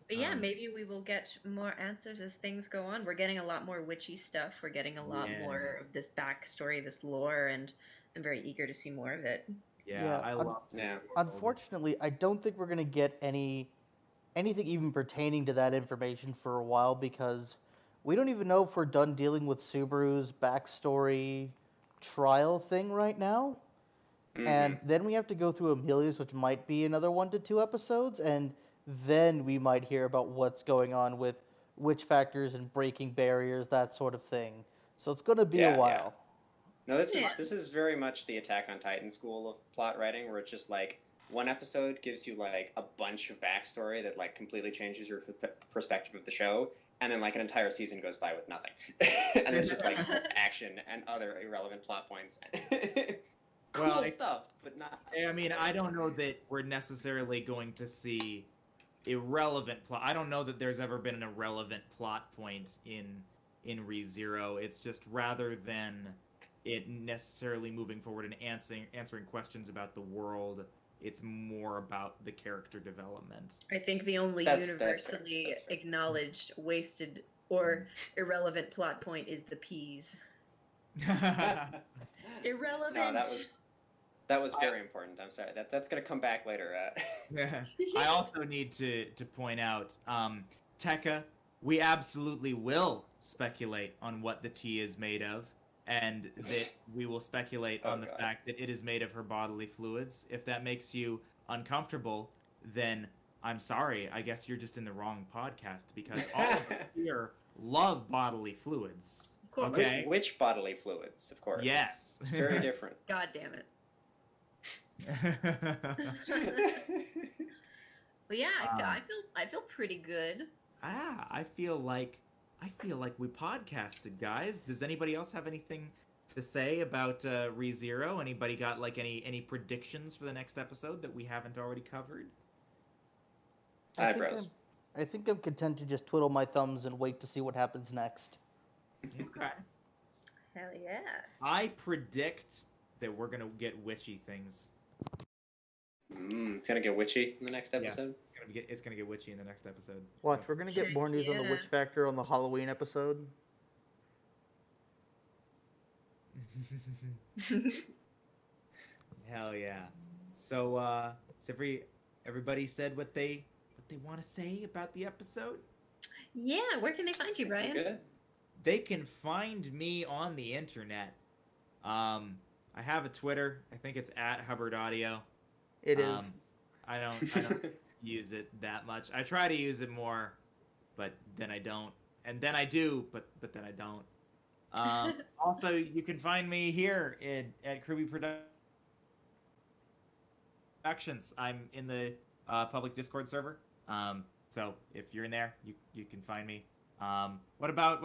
But yeah, Um, maybe we will get more answers as things go on. We're getting a lot more witchy stuff. We're getting a lot Yeah. more of this backstory, this lore, and I'm very eager to see more of it. Yeah, I love this Yeah. world. Unfortunately, I don't think we're gonna get anything even pertaining to that information for a while because we don't even know if we're done dealing with Subaru's backstory trial thing right now. And then we have to go through Amelia's, which might be another 1 to 2 episodes, and then we might hear about what's going on with witch factors and breaking barriers, that sort of thing. So it's going to be Yeah, a yeah. while. No, this Yeah. is very much the Attack on Titan school of plot writing, where it's just like one episode gives you like a bunch of backstory that like completely changes your perspective of the show, and then like an entire season goes by with nothing, and it's just like action and other irrelevant plot points. Cool Well, stuff, but not. I mean, I don't know that we're necessarily going to see irrelevant plot. I don't know that there's ever been an irrelevant plot point in ReZero. It's just rather than it necessarily moving forward and answering questions about the world. It's more about the character development. I think the only That's fair. universally That's fair. acknowledged wasted or irrelevant plot point is the peas. Irrelevant. No, that was very important. I'm sorry. That's gonna come back later. I also need to point out, Tekka, we absolutely will speculate on what the tea is made of, and that we will speculate on the fact that it is made of her bodily fluids. If that makes you uncomfortable, then I'm sorry. I guess you're just in the wrong podcast, because all of us here love bodily fluids. Of course. Okay. Which bodily fluids, of course. Yes. It's very different. God damn it. Well, yeah, I feel pretty good. I feel like we podcasted, guys. Does anybody else have anything to say about ReZero? Anybody got like any predictions for the next episode that we haven't already covered? Eyebrows. I think I'm content to just twiddle my thumbs and wait to see what happens next. Okay. Hell yeah. I predict that we're gonna get witchy things. It's gonna get witchy in the next episode. It's gonna get witchy in the next episode. Watch, we're gonna get more news on the Yeah. Witch Factor on the Halloween episode. Hell yeah. So everybody said what they want to say about the episode? Yeah, where can they find you, Brian? Good. They can find me on the internet. I have a Twitter. I think it's @HubbardAudio. It is. I don't use it that much. I try to use it more, but then I don't. And then I do, but then I don't. Also, you can find me here at KRWBY Productions. I'm in the public Discord server. So if you're in there, you can find me. What about